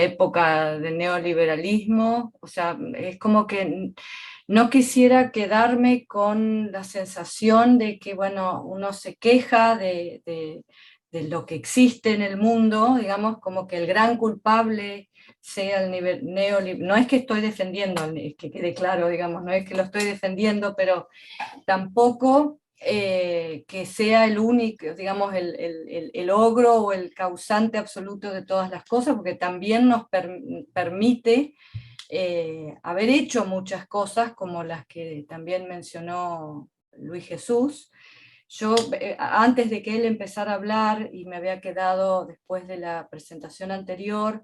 época de neoliberalismo. O sea, es como que no quisiera quedarme con la sensación de que, bueno, uno se queja de lo que existe en el mundo, digamos, como que el gran culpable sea el nivel neoliberal. No es que estoy defendiendo, es que quede claro, digamos, no es que lo estoy defendiendo, pero tampoco que sea el único, digamos, el ogro o el causante absoluto de todas las cosas, porque también nos permite haber hecho muchas cosas, como las que también mencionó Luis Jesús. Yo, antes de que él empezara a hablar, y me había quedado después de la presentación anterior,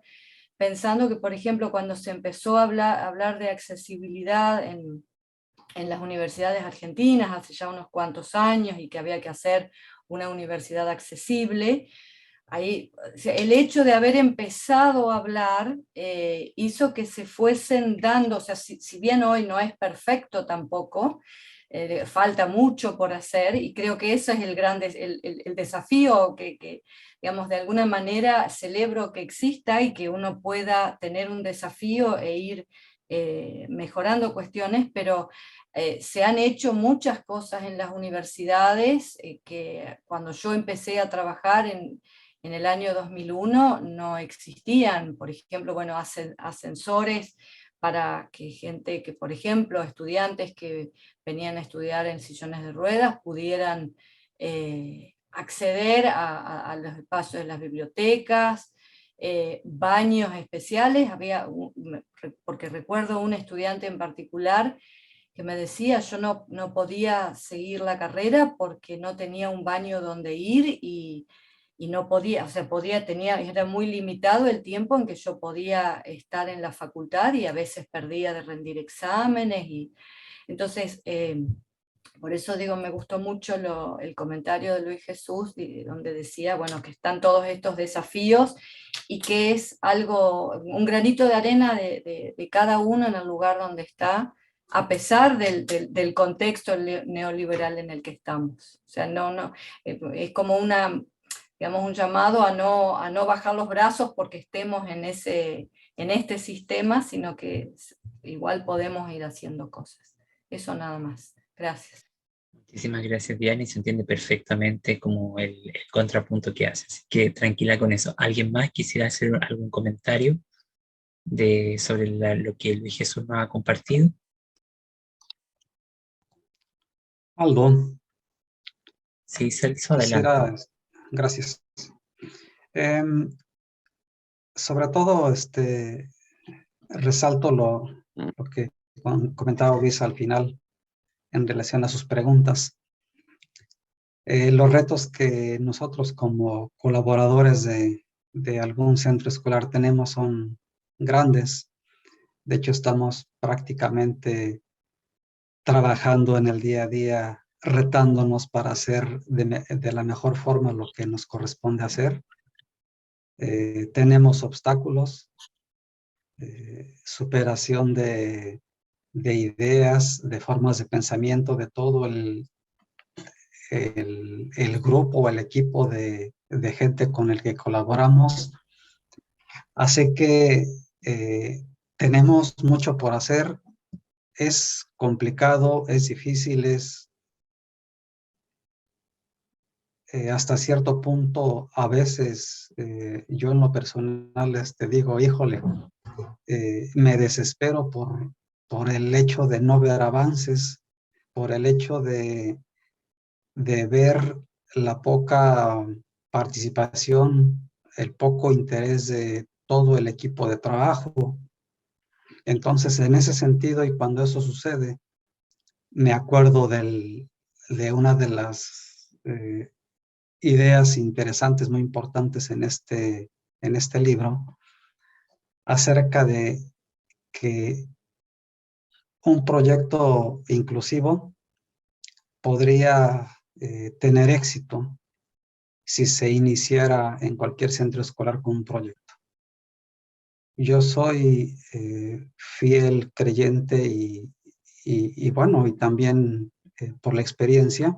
pensando que, por ejemplo, cuando se empezó a hablar de accesibilidad en las universidades argentinas hace ya unos cuantos años, y que había que hacer una universidad accesible, ahí, el hecho de haber empezado a hablar hizo que se fuesen dando, o sea, si bien hoy no es perfecto tampoco, falta mucho por hacer, y creo que ese es el desafío que, digamos, de alguna manera celebro que exista, y que uno pueda tener un desafío e ir mejorando cuestiones, pero se han hecho muchas cosas en las universidades que cuando yo empecé a trabajar en el año 2001 no existían. Por ejemplo, bueno, ascensores para que gente que, por ejemplo, estudiantes que venían a estudiar en sillones de ruedas pudieran acceder a los espacios de las bibliotecas, baños especiales. Porque recuerdo un estudiante en particular que me decía, yo no podía seguir la carrera porque no tenía un baño donde ir, y no podía, o sea, era muy limitado el tiempo en que yo podía estar en la facultad, y a veces perdía de rendir exámenes. Y entonces, por eso digo, me gustó mucho el comentario de Luis Jesús, donde decía, bueno, que están todos estos desafíos, y que es un granito de arena de cada uno en el lugar donde está, a pesar del contexto neoliberal en el que estamos. O sea, es como digamos, un llamado a no bajar los brazos porque estemos en este sistema, sino que igual podemos ir haciendo cosas. Eso nada más. Gracias. Muchísimas gracias, Diana, y se entiende perfectamente como el contrapunto que hace. Así que tranquila con eso. ¿Alguien más quisiera hacer algún comentario sobre lo que Luis Jesús nos ha compartido? Aldo. Sí, Celso, adelante. Gracias. Sobre todo, resalto lo que comentaba Luis al final en relación a sus preguntas. Los retos que nosotros como colaboradores de algún centro escolar tenemos son grandes. De hecho, estamos prácticamente trabajando en el día a día, retándonos para hacer de la mejor forma lo que nos corresponde hacer. Tenemos obstáculos, superación de ideas, de formas de pensamiento, de todo el grupo o el equipo de gente con el que colaboramos. Así que tenemos mucho por hacer. Es complicado, es difícil, hasta cierto punto, a veces yo en lo personal digo, híjole, me desespero por el hecho de no ver avances, por el hecho de ver la poca participación, el poco interés de todo el equipo de trabajo. Entonces, en ese sentido, y cuando eso sucede, me acuerdo de una de las ideas interesantes, muy importantes en este libro, acerca de que un proyecto inclusivo podría tener éxito si se iniciara en cualquier centro escolar con un proyecto. Yo soy fiel creyente y bueno, y también por la experiencia,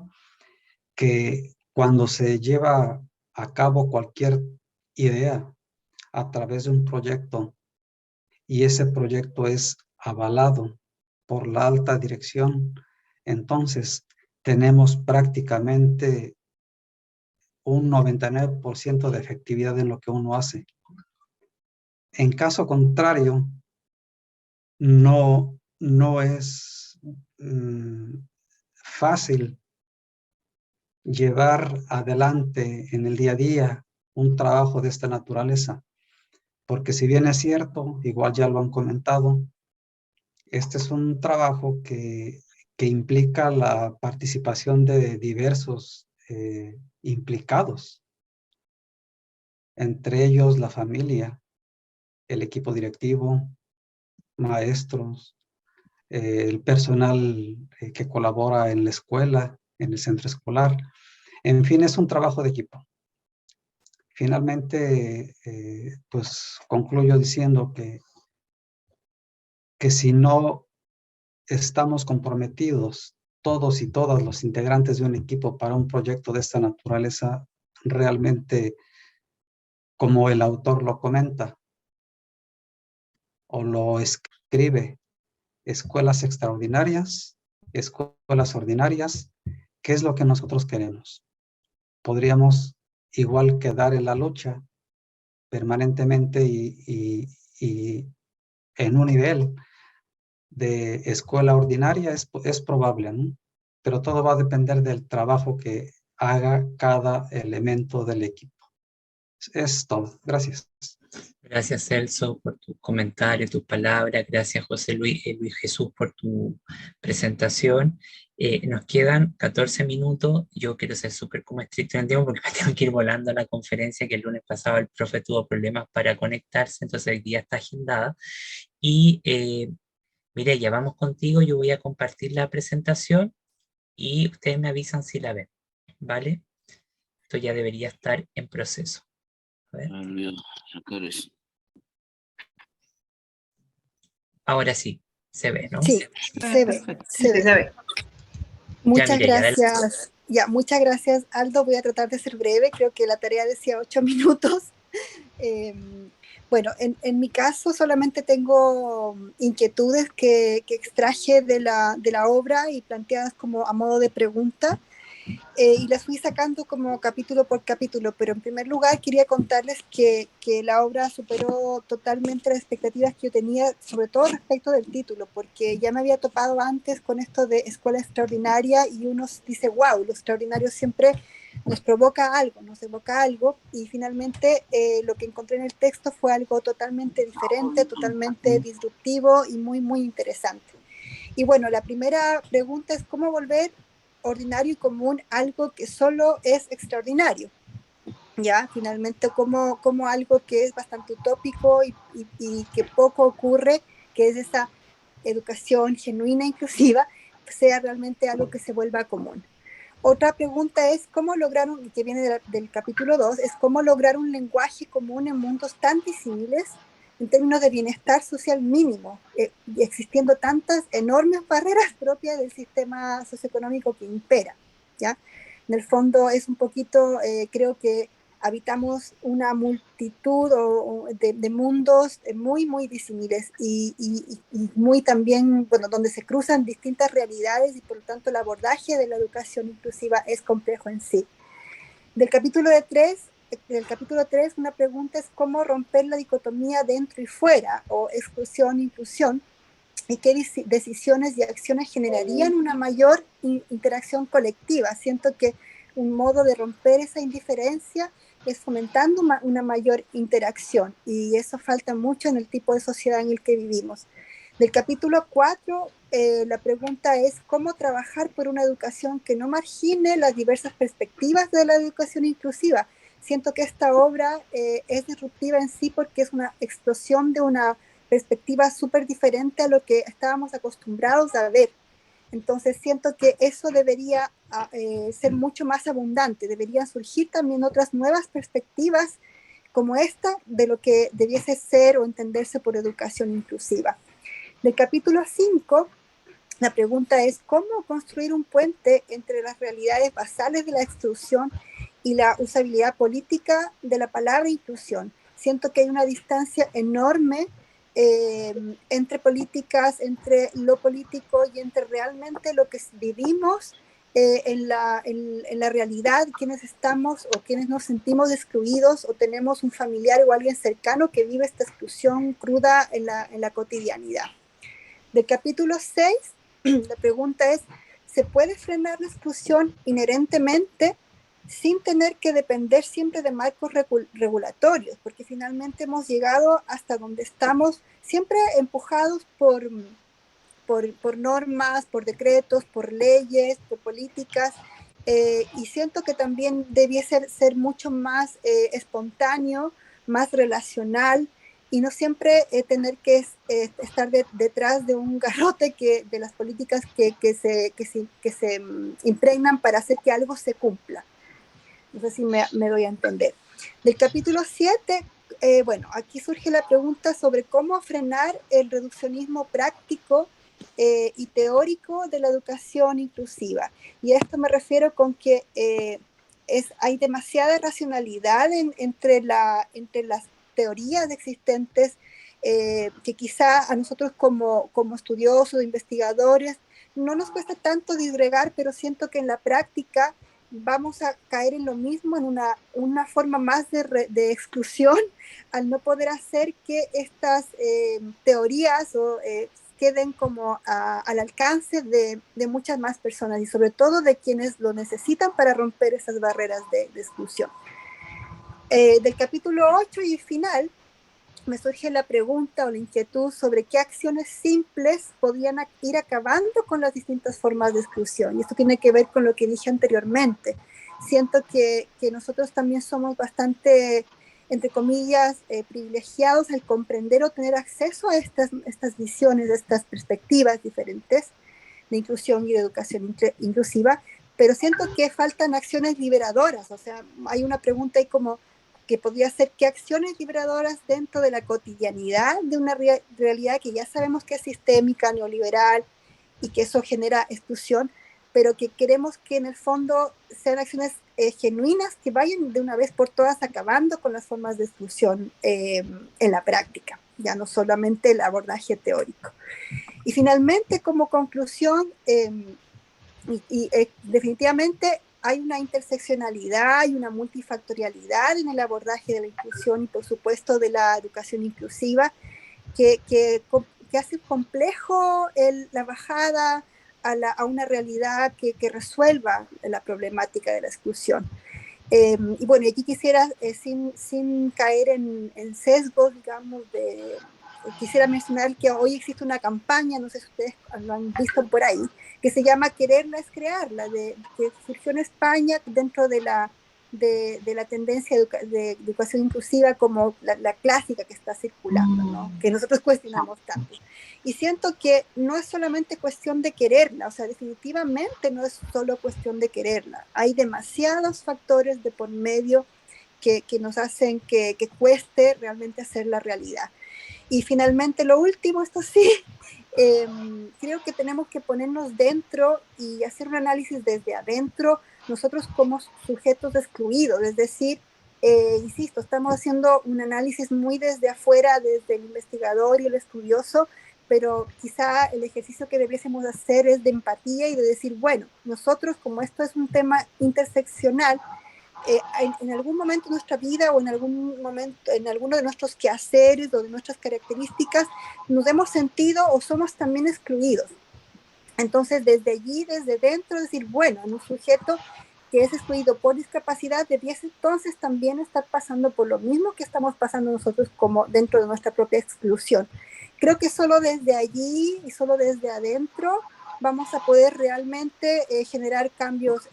que cuando se lleva a cabo cualquier idea a través de un proyecto y ese proyecto es avalado por la alta dirección, entonces tenemos prácticamente un 99% de efectividad en lo que uno hace. En caso contrario, no es fácil llevar adelante en el día a día un trabajo de esta naturaleza, porque si bien es cierto, igual ya lo han comentado, este es un trabajo que implica la participación de diversos implicados, entre ellos la familia, el equipo directivo, maestros, el personal que colabora en la escuela, en el centro escolar. En fin, es un trabajo de equipo. Finalmente, pues concluyo diciendo que si no estamos comprometidos todos y todas los integrantes de un equipo para un proyecto de esta naturaleza, realmente, como el autor lo comenta o lo escribe, escuelas extraordinarias, escuelas ordinarias, ¿qué es lo que nosotros queremos? Podríamos igual quedar en la lucha permanentemente y en un nivel de escuela ordinaria es probable, ¿no? Pero todo va a depender del trabajo que haga cada elemento del equipo. Es todo. Gracias. Gracias, Celso, por tu comentario, tus palabras. Gracias, José Luis, Luis Jesús, por tu presentación. Nos quedan 14 minutos. Yo quiero ser súper como estricto en el tiempo porque me tengo que ir volando a la conferencia que el lunes pasado el profe tuvo problemas para conectarse, entonces el día está agendada. Y Mireya, vamos contigo. Yo voy a compartir la presentación y ustedes me avisan si la ven, ¿vale? Esto ya debería estar en proceso. A ver. Ahora sí, se ve, ¿no? Sí, se ve, se ve. Muchas gracias. Ya, muchas gracias, Aldo. Voy a tratar de ser breve. Creo que la tarea decía 8 minutos. Bueno, en mi caso solamente tengo inquietudes que extraje de la obra y planteadas como a modo de pregunta. Y las fui sacando como capítulo por capítulo, pero en primer lugar quería contarles que la obra superó totalmente las expectativas que yo tenía, sobre todo respecto del título, porque ya me había topado antes con esto de escuela extraordinaria y uno dice, wow, lo extraordinario siempre nos provoca algo, nos evoca algo, y finalmente lo que encontré en el texto fue algo totalmente diferente, totalmente disruptivo y muy, muy interesante. Y bueno, la primera pregunta es cómo volver ordinario y común algo que solo es extraordinario, ya, finalmente como algo que es bastante utópico y que poco ocurre, que es esa educación genuina, inclusiva, sea realmente algo que se vuelva común. Otra pregunta es cómo lograr, que viene del capítulo 2, es cómo lograr un lenguaje común en mundos tan disímiles en términos de bienestar social mínimo, y existiendo tantas enormes barreras propias del sistema socioeconómico que impera, ¿ya? En el fondo es un poquito, creo que habitamos una multitud de mundos muy, muy disímiles y muy también, bueno, donde se cruzan distintas realidades y por lo tanto el abordaje de la educación inclusiva es complejo en sí. Del capítulo 3, una pregunta es cómo romper la dicotomía dentro y fuera, o exclusión, inclusión, y qué decisiones y acciones generarían una mayor interacción colectiva. Siento que un modo de romper esa indiferencia es fomentando una mayor interacción, y eso falta mucho en el tipo de sociedad en el que vivimos. Del capítulo 4, la pregunta es cómo trabajar por una educación que no margine las diversas perspectivas de la educación inclusiva, Siento que esta obra es disruptiva en sí porque es una explosión de una perspectiva súper diferente a lo que estábamos acostumbrados a ver. Entonces siento que eso debería ser mucho más abundante, deberían surgir también otras nuevas perspectivas como esta de lo que debiese ser o entenderse por educación inclusiva. Del capítulo 5, la pregunta es cómo construir un puente entre las realidades basales de la exclusión y la usabilidad política de la palabra inclusión. Siento que hay una distancia enorme entre políticas, entre lo político y entre realmente lo que vivimos en la realidad, quienes estamos o quienes nos sentimos excluidos o tenemos un familiar o alguien cercano que vive esta exclusión cruda en la cotidianidad. Del capítulo 6, la pregunta es, ¿se puede frenar la exclusión inherentemente sin tener que depender siempre de marcos regulatorios? Porque finalmente hemos llegado hasta donde estamos, siempre empujados por normas, por decretos, por leyes, por políticas, y siento que también debiese ser mucho más espontáneo, más relacional, y no siempre tener que estar detrás de un garrote de las políticas que se impregnan para hacer que algo se cumpla. No sé si me doy a entender. Del capítulo 7, bueno, aquí surge la pregunta sobre cómo frenar el reduccionismo práctico y teórico de la educación inclusiva. Y a esto me refiero con que hay demasiada racionalidad entre las teorías existentes que quizá a nosotros como estudiosos, investigadores, no nos cuesta tanto disgregar, pero siento que en la práctica vamos a caer en lo mismo, en una forma más de exclusión, al no poder hacer que estas teorías queden como al alcance de muchas más personas y sobre todo de quienes lo necesitan para romper esas barreras de exclusión. Del capítulo 8 y final, me surge la pregunta o la inquietud sobre qué acciones simples podrían ir acabando con las distintas formas de exclusión. Y esto tiene que ver con lo que dije anteriormente. Siento que nosotros también somos bastante, entre comillas, privilegiados al comprender o tener acceso a estas visiones, a estas perspectivas diferentes de inclusión y de educación inclusiva, pero siento que faltan acciones liberadoras. O sea, hay una pregunta ahí como que podría ser qué acciones liberadoras dentro de la cotidianidad de una realidad que ya sabemos que es sistémica, neoliberal y que eso genera exclusión, pero que queremos que en el fondo sean acciones genuinas que vayan de una vez por todas acabando con las formas de exclusión en la práctica, ya no solamente el abordaje teórico. Y finalmente, como conclusión, definitivamente hay una interseccionalidad y una multifactorialidad en el abordaje de la inclusión y por supuesto de la educación inclusiva que hace complejo la bajada a una realidad que resuelva la problemática de la exclusión. Y bueno, aquí quisiera, sin caer en sesgos, digamos, quisiera mencionar que hoy existe una campaña, no sé si ustedes lo han visto por ahí, que se llama Quererla es crearla, que surgió en España dentro de la tendencia de educación inclusiva como la clásica que está circulando, ¿no? Que nosotros cuestionamos tanto. Y siento que no es solamente cuestión de quererla, o sea, definitivamente no es solo cuestión de quererla. Hay demasiados factores de por medio que nos hacen que cueste realmente hacer la realidad. Y finalmente, lo último, esto sí, creo que tenemos que ponernos dentro y hacer un análisis desde adentro, nosotros como sujetos excluidos, es decir, insisto, estamos haciendo un análisis muy desde afuera, desde el investigador y el estudioso, pero quizá el ejercicio que debiésemos hacer es de empatía y de decir, bueno, nosotros como esto es un tema interseccional, en algún momento de nuestra vida o en algún momento, en alguno de nuestros quehaceres o de nuestras características, nos hemos sentido o somos también excluidos. Entonces, desde allí, desde dentro, decir, bueno, en un sujeto que es excluido por discapacidad, debiese entonces también estar pasando por lo mismo que estamos pasando nosotros como dentro de nuestra propia exclusión. Creo que solo desde allí y solo desde adentro vamos a poder realmente generar cambios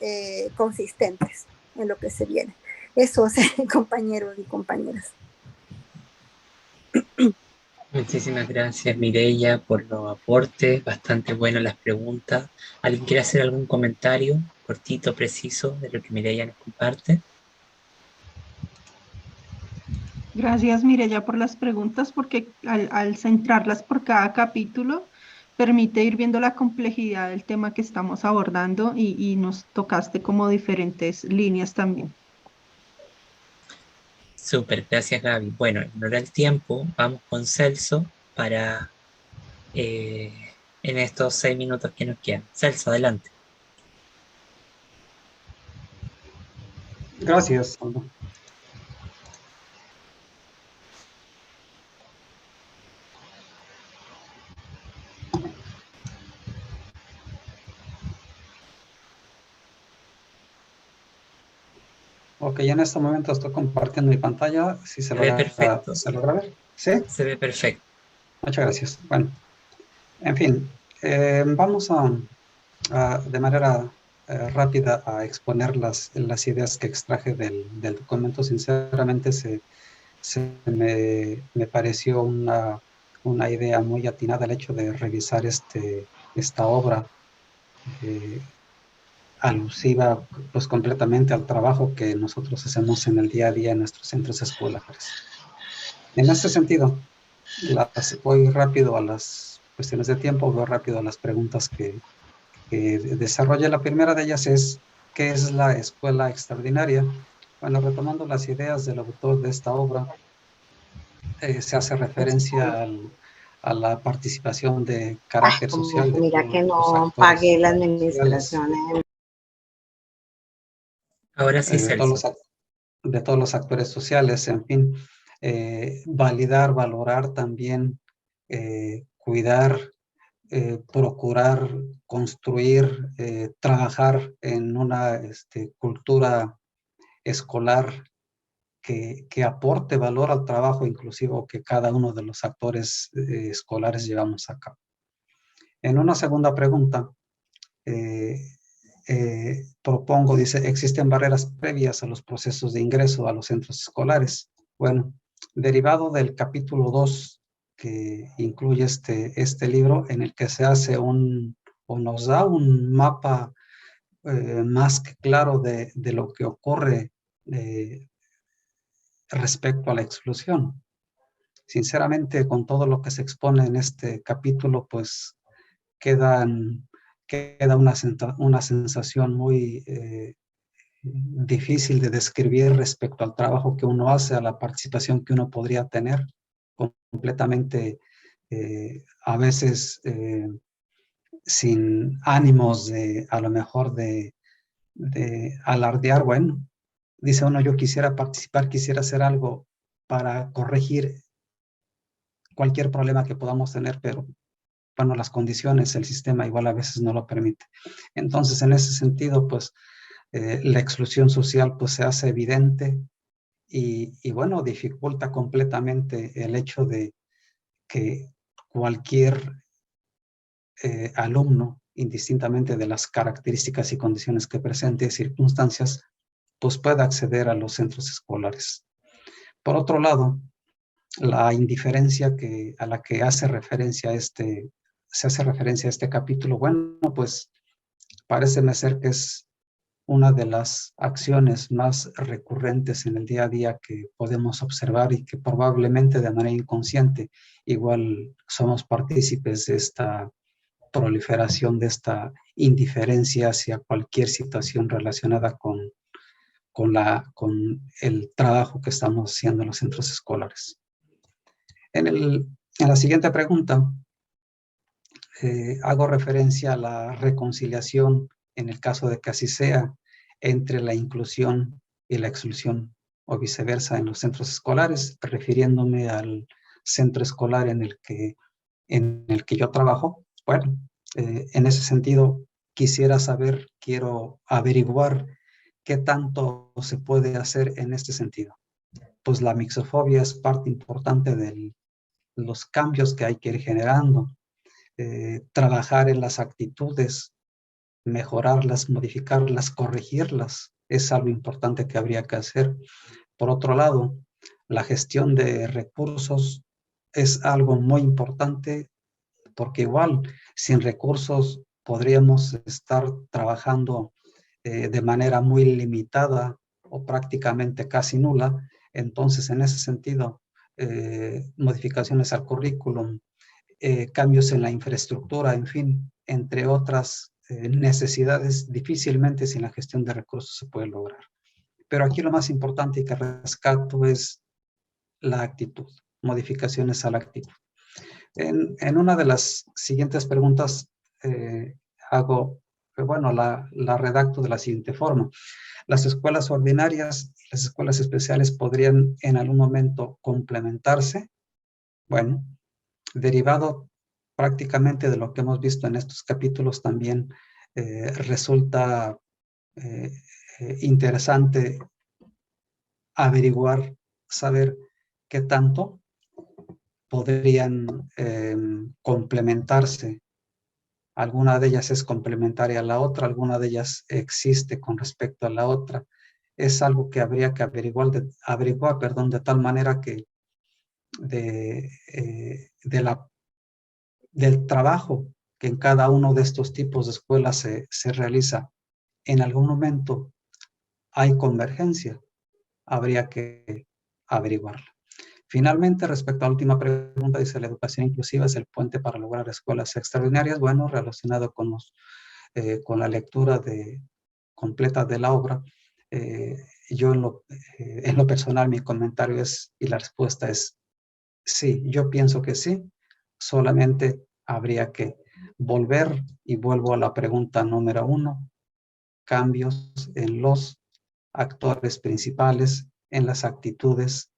consistentes en lo que se viene. Eso, compañeros y compañeras. Muchísimas gracias, Mireia, por los aportes, bastante buenas las preguntas. ¿Alguien quiere hacer algún comentario cortito, preciso, de lo que Mireia nos comparte? Gracias, Mireya, por las preguntas, porque al centrarlas por cada capítulo, permite ir viendo la complejidad del tema que estamos abordando y nos tocaste como diferentes líneas también. Súper, gracias, Gaby. Bueno, en honor al tiempo, vamos con Celso para en estos 6 minutos que nos quedan. Celso, adelante. Gracias, Aldo. Ok, en este momento estoy compartiendo mi pantalla. Si se Se ve perfecto. ¿Se logra ver? ¿Sí? Se ve perfecto. Muchas gracias. Bueno, en fin, vamos de manera rápida a exponer las ideas que extraje del documento. Sinceramente, me pareció una idea muy atinada el hecho de revisar esta obra alusiva pues completamente al trabajo que nosotros hacemos en el día a día en nuestros centros escolares. En este sentido, voy rápido a las cuestiones de tiempo, voy rápido a las preguntas que desarrolla. La primera de ellas es, ¿qué es la escuela extraordinaria? Bueno, retomando las ideas del autor de esta obra, se hace referencia a la participación de carácter social de Mira todos que los no actores pagué la sociales, administración. Ahora sí, Celso. de todos los actores sociales, en fin, validar, valorar también, cuidar, procurar, construir, trabajar en una cultura escolar que aporte valor al trabajo inclusivo que cada uno de los actores escolares llevamos a cabo. En una segunda pregunta, propongo, dice, ¿existen barreras previas a los procesos de ingreso a los centros escolares? Bueno, derivado del capítulo 2 que incluye este libro, en el que se hace o nos da un mapa más que claro de lo que ocurre respecto a la exclusión. Sinceramente, con todo lo que se expone en este capítulo, pues queda una sensación muy difícil de describir respecto al trabajo que uno hace, a la participación que uno podría tener, completamente a veces sin ánimos a lo mejor de alardear. Bueno, dice uno, yo quisiera participar, quisiera hacer algo para corregir cualquier problema que podamos tener, pero bueno, las condiciones, el sistema igual a veces no lo permite. Entonces, en ese sentido, pues, la exclusión social pues se hace evidente y bueno, dificulta completamente el hecho de que cualquier alumno, indistintamente de las características y condiciones que presente, circunstancias, pues pueda acceder a los centros escolares. Por otro lado, la indiferencia a la que hace referencia se hace referencia a este capítulo, bueno, pues paréceme ser que es una de las acciones más recurrentes en el día a día que podemos observar y que probablemente de manera inconsciente igual somos partícipes de esta proliferación, de esta indiferencia hacia cualquier situación relacionada con el trabajo que estamos haciendo en los centros escolares. En la siguiente pregunta, hago referencia a la reconciliación, en el caso de que así sea, entre la inclusión y la exclusión, o viceversa, en los centros escolares, refiriéndome al centro escolar en el que yo trabajo. Bueno, en ese sentido, quiero averiguar qué tanto se puede hacer en este sentido. Pues la mixofobia es parte importante de los cambios que hay que ir generando. Trabajar en las actitudes, mejorarlas, modificarlas, corregirlas, es algo importante que habría que hacer. Por otro lado, la gestión de recursos es algo muy importante porque igual sin recursos podríamos estar trabajando de manera muy limitada o prácticamente casi nula. Entonces, en ese sentido, modificaciones al currículum, cambios en la infraestructura, en fin, entre otras necesidades, difícilmente sin la gestión de recursos se puede lograr. Pero aquí lo más importante y que rescato es la actitud, modificaciones a la actitud. En una de las siguientes preguntas hago, bueno, la redacto de la siguiente forma. Las escuelas ordinarias y las escuelas especiales podrían en algún momento complementarse. Bueno, derivado prácticamente de lo que hemos visto en estos capítulos, también resulta interesante averiguar, saber qué tanto podrían complementarse. Alguna de ellas es complementaria a la otra, alguna de ellas existe con respecto a la otra. Es algo que habría que averiguar, de tal manera que del trabajo que en cada uno de estos tipos de escuelas se realiza, en algún momento hay convergencia, habría que averiguarla. Finalmente, respecto a la última pregunta, dice, ¿la educación inclusiva es el puente para lograr escuelas extraordinarias? Bueno, relacionado con la lectura completa de la obra, yo en lo personal mi comentario es, y la respuesta es sí, yo pienso que sí, solamente habría que volver, y vuelvo a la pregunta número 1, cambios en los actores principales, en las actitudes.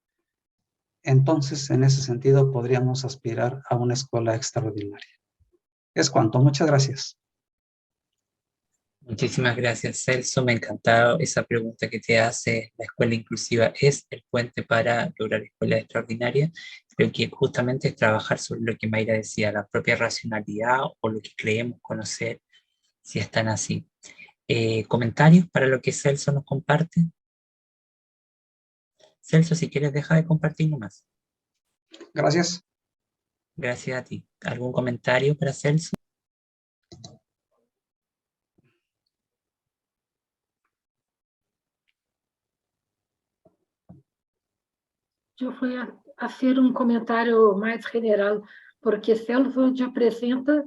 Entonces, en ese sentido, podríamos aspirar a una escuela extraordinaria. Es cuanto. Muchas gracias. Muchísimas gracias, Celso. Me ha encantado esa pregunta que te hace. ¿La escuela inclusiva es el puente para lograr escuelas extraordinarias? Creo que justamente es trabajar sobre lo que Mayra decía, la propia racionalidad o lo que creemos conocer, si están así. ¿Comentarios para lo que Celso nos comparte? Celso, si quieres, deja de compartir nomás. Gracias. Gracias a ti. ¿Algún comentario para Celso? Eu fui a ser um comentário mais general, porque Celso te apresenta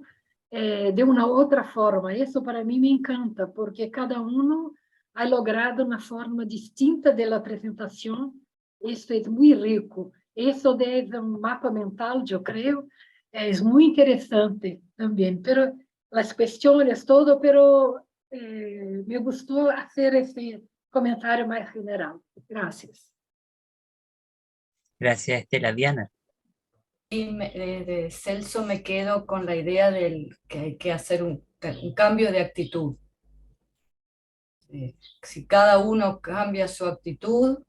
de uma outra forma. Isso para mim me encanta, porque cada um ha logrado uma forma distinta da apresentação. Isso é muito rico. Isso é um mapa mental, eu creio, é muito interessante também. Pero as questões, todo, pero me gostou fazer esse comentário mais general. Graças. Gracias, Estela. Diana. Y de Celso me quedo con la idea que hay que hacer un cambio de actitud. Si cada uno cambia su actitud,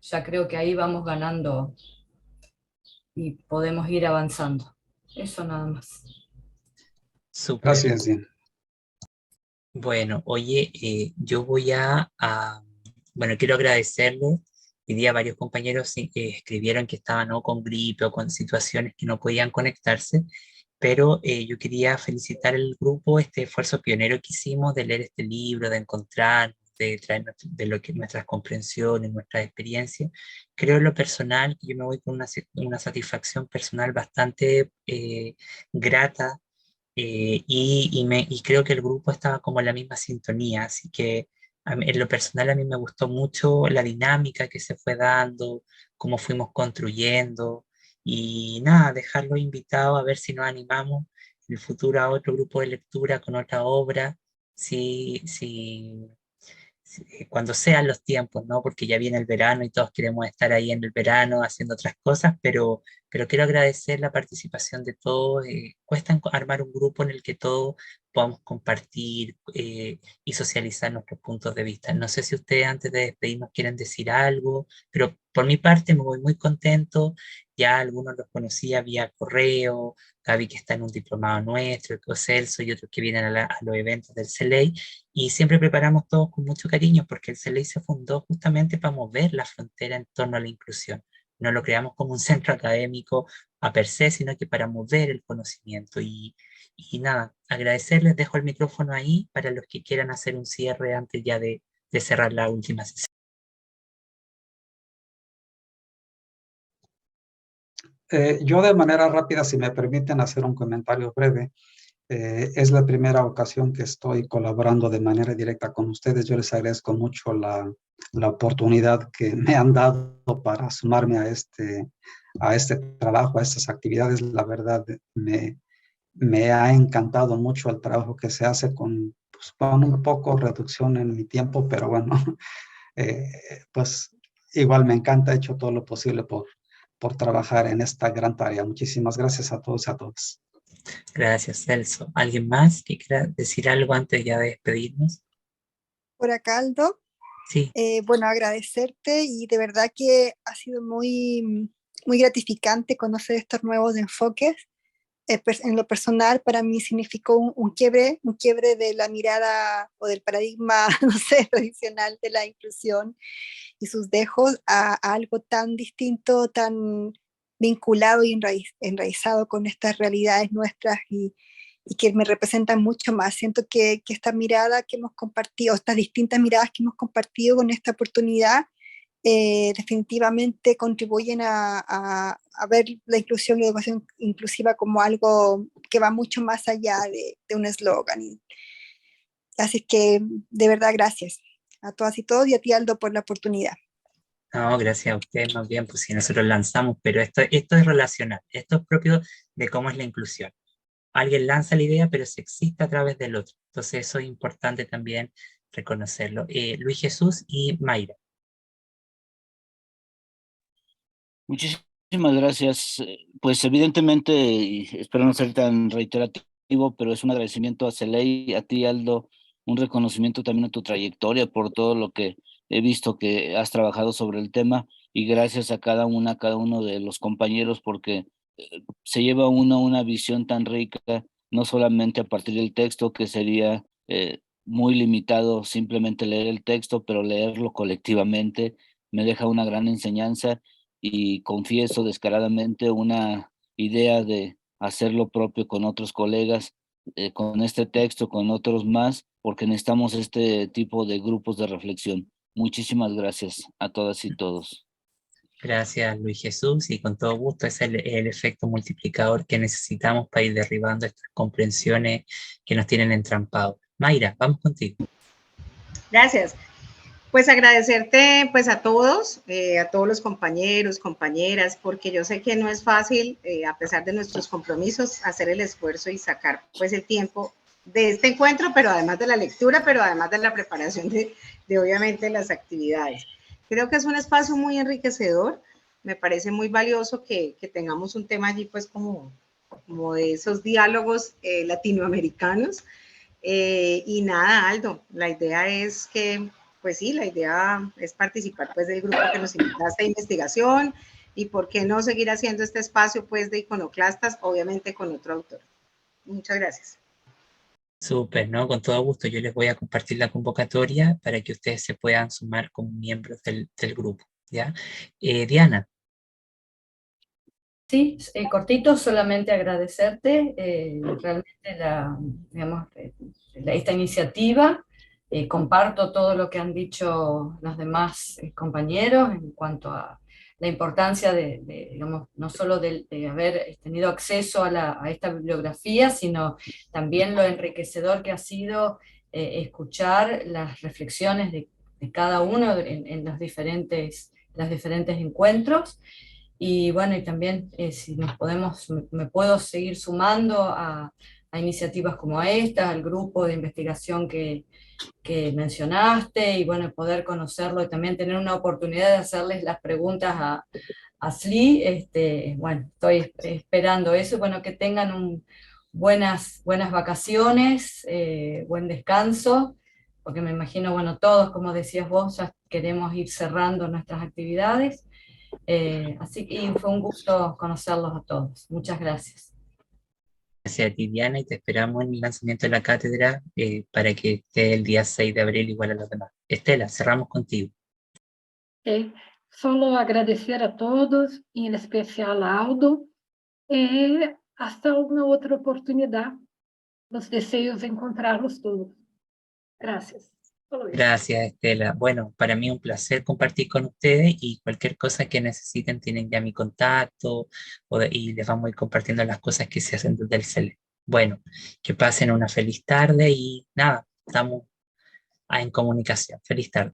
ya creo que ahí vamos ganando y podemos ir avanzando. Eso nada más. Súper. Gracias, Diana. Bueno, oye, yo voy bueno, quiero agradecerle. Hoy día varios compañeros escribieron que estaban o con gripe o con situaciones que no podían conectarse, pero yo quería felicitar al grupo, este esfuerzo pionero que hicimos de leer este libro, de encontrar, de traer de lo que nuestras comprensiones, nuestras experiencias. Creo en lo personal que yo me voy con una satisfacción personal bastante grata. Y creo que el grupo estaba como en la misma sintonía, así que en lo personal a mí me gustó mucho la dinámica que se fue dando, cómo fuimos construyendo, y nada, dejarlo invitado a ver si nos animamos en el futuro a otro grupo de lectura con otra obra, cuando sean los tiempos, ¿no? Porque ya viene el verano y todos queremos estar ahí en el verano haciendo otras cosas, pero quiero agradecer la participación de todos. Cuesta armar un grupo en el que todos podamos compartir y socializar nuestros puntos de vista. No sé si ustedes antes de despedirnos quieren decir algo, pero por mi parte me voy muy contento. ya algunos los conocía vía correo, Gaby que está en un diplomado nuestro, Celso y otros que vienen a los eventos del CELEI, y siempre preparamos todos con mucho cariño porque el CELEI se fundó justamente para mover la frontera en torno a la inclusión. No lo creamos como un centro académico a per se, sino que para mover el conocimiento. Y nada, agradecerles, dejo el micrófono ahí para los que quieran hacer un cierre antes ya de cerrar la última sesión. Yo de manera rápida, si me permiten hacer un comentario breve, es la primera ocasión que estoy colaborando de manera directa con ustedes. Yo les agradezco mucho la oportunidad que me han dado para sumarme a este trabajo, a estas actividades. La verdad, me ha encantado mucho el trabajo que se hace pues, con un poco reducción en mi tiempo, pero bueno, pues igual me encanta, he hecho todo lo posible por trabajar en esta gran tarea. Muchísimas gracias a todos y a todas. Gracias, Celso. ¿Alguien más que quiera decir algo antes ya de despedirnos? Por acá, Aldo. Sí. Bueno, agradecerte y de verdad que ha sido muy, muy gratificante conocer estos nuevos enfoques. En lo personal, para mí significó un quiebre de la mirada o del paradigma, no sé, tradicional de la inclusión y sus dejos a algo tan distinto, tan vinculado y enraizado con estas realidades nuestras y que me representan mucho más. Siento que esta mirada que hemos compartido, estas distintas miradas que hemos compartido con esta oportunidad, definitivamente contribuyen a ver la inclusión y la educación inclusiva como algo que va mucho más allá de un eslogan. Así que, de verdad, gracias a todas y todos y a ti, Aldo, por la oportunidad. No, gracias a ustedes más bien, pues si nosotros lanzamos, pero esto es relacional, esto es propio de cómo es la inclusión. Alguien lanza la idea, pero se existe a través del otro. Entonces eso es importante también reconocerlo. Luis Jesús y Mayra. Muchísimas gracias. Pues evidentemente, y espero no ser tan reiterativo, pero es un agradecimiento a CELEI, a ti, Aldo, un reconocimiento también a tu trayectoria por todo lo que he visto que has trabajado sobre el tema, y gracias a cada uno de los compañeros, porque se lleva uno una visión tan rica, no solamente a partir del texto, que sería muy limitado simplemente leer el texto, pero leerlo colectivamente me deja una gran enseñanza, y confieso descaradamente una idea de hacer lo propio con otros colegas, con este texto, con otros más, porque necesitamos este tipo de grupos de reflexión. Muchísimas gracias a todas y todos. Gracias, Luis Jesús, y con todo gusto es el efecto multiplicador que necesitamos para ir derribando estas comprensiones que nos tienen entrampados. Mayra, vamos contigo. Gracias. Pues agradecerte pues a todos los compañeros, compañeras, porque yo sé que no es fácil, a pesar de nuestros compromisos, hacer el esfuerzo y sacar pues el tiempo de este encuentro, pero además de la lectura, pero además de la preparación de obviamente las actividades. Creo que es un espacio muy enriquecedor, me parece muy valioso que tengamos un tema allí pues como de esos diálogos latinoamericanos. Y nada, Aldo, la idea es que pues sí, la idea es participar pues del grupo que nos invitaste a investigación y por qué no seguir haciendo este espacio pues de iconoclastas, obviamente con otro autor. Muchas gracias. Súper, ¿no? Con todo gusto. Yo les voy a compartir la convocatoria para que ustedes se puedan sumar como miembros del grupo, ¿ya? Diana. Sí, cortito, solamente agradecerte realmente esta iniciativa. Comparto todo lo que han dicho los demás compañeros en cuanto a la importancia digamos, no solo de haber tenido acceso a esta bibliografía, sino también lo enriquecedor que ha sido escuchar las reflexiones de cada uno en los diferentes encuentros. Y bueno, y también si me puedo seguir sumando a iniciativas como esta, al grupo de investigación que mencionaste, y bueno, poder conocerlo y también tener una oportunidad de hacerles las preguntas a Sli, bueno, estoy esperando eso, y bueno, que tengan buenas vacaciones, buen descanso, porque me imagino, bueno, todos, como decías vos, ya queremos ir cerrando nuestras actividades. Así que fue un gusto conocerlos a todos. Muchas gracias. Gracias a ti, Diana, y te esperamos en el lanzamiento de la cátedra para que esté el día 6 de abril igual a los demás. Estela, cerramos contigo. Solo agradecer a todos, em especial a Aldo, e hasta alguma outra oportunidade. Los deseo encontrarlos todos. Gracias. Gracias, Estela. Bueno, para mí un placer compartir con ustedes y cualquier cosa que necesiten tienen ya mi contacto y les vamos a ir compartiendo las cosas que se hacen desde el CELE. Bueno, que pasen una feliz tarde y nada, estamos en comunicación. Feliz tarde.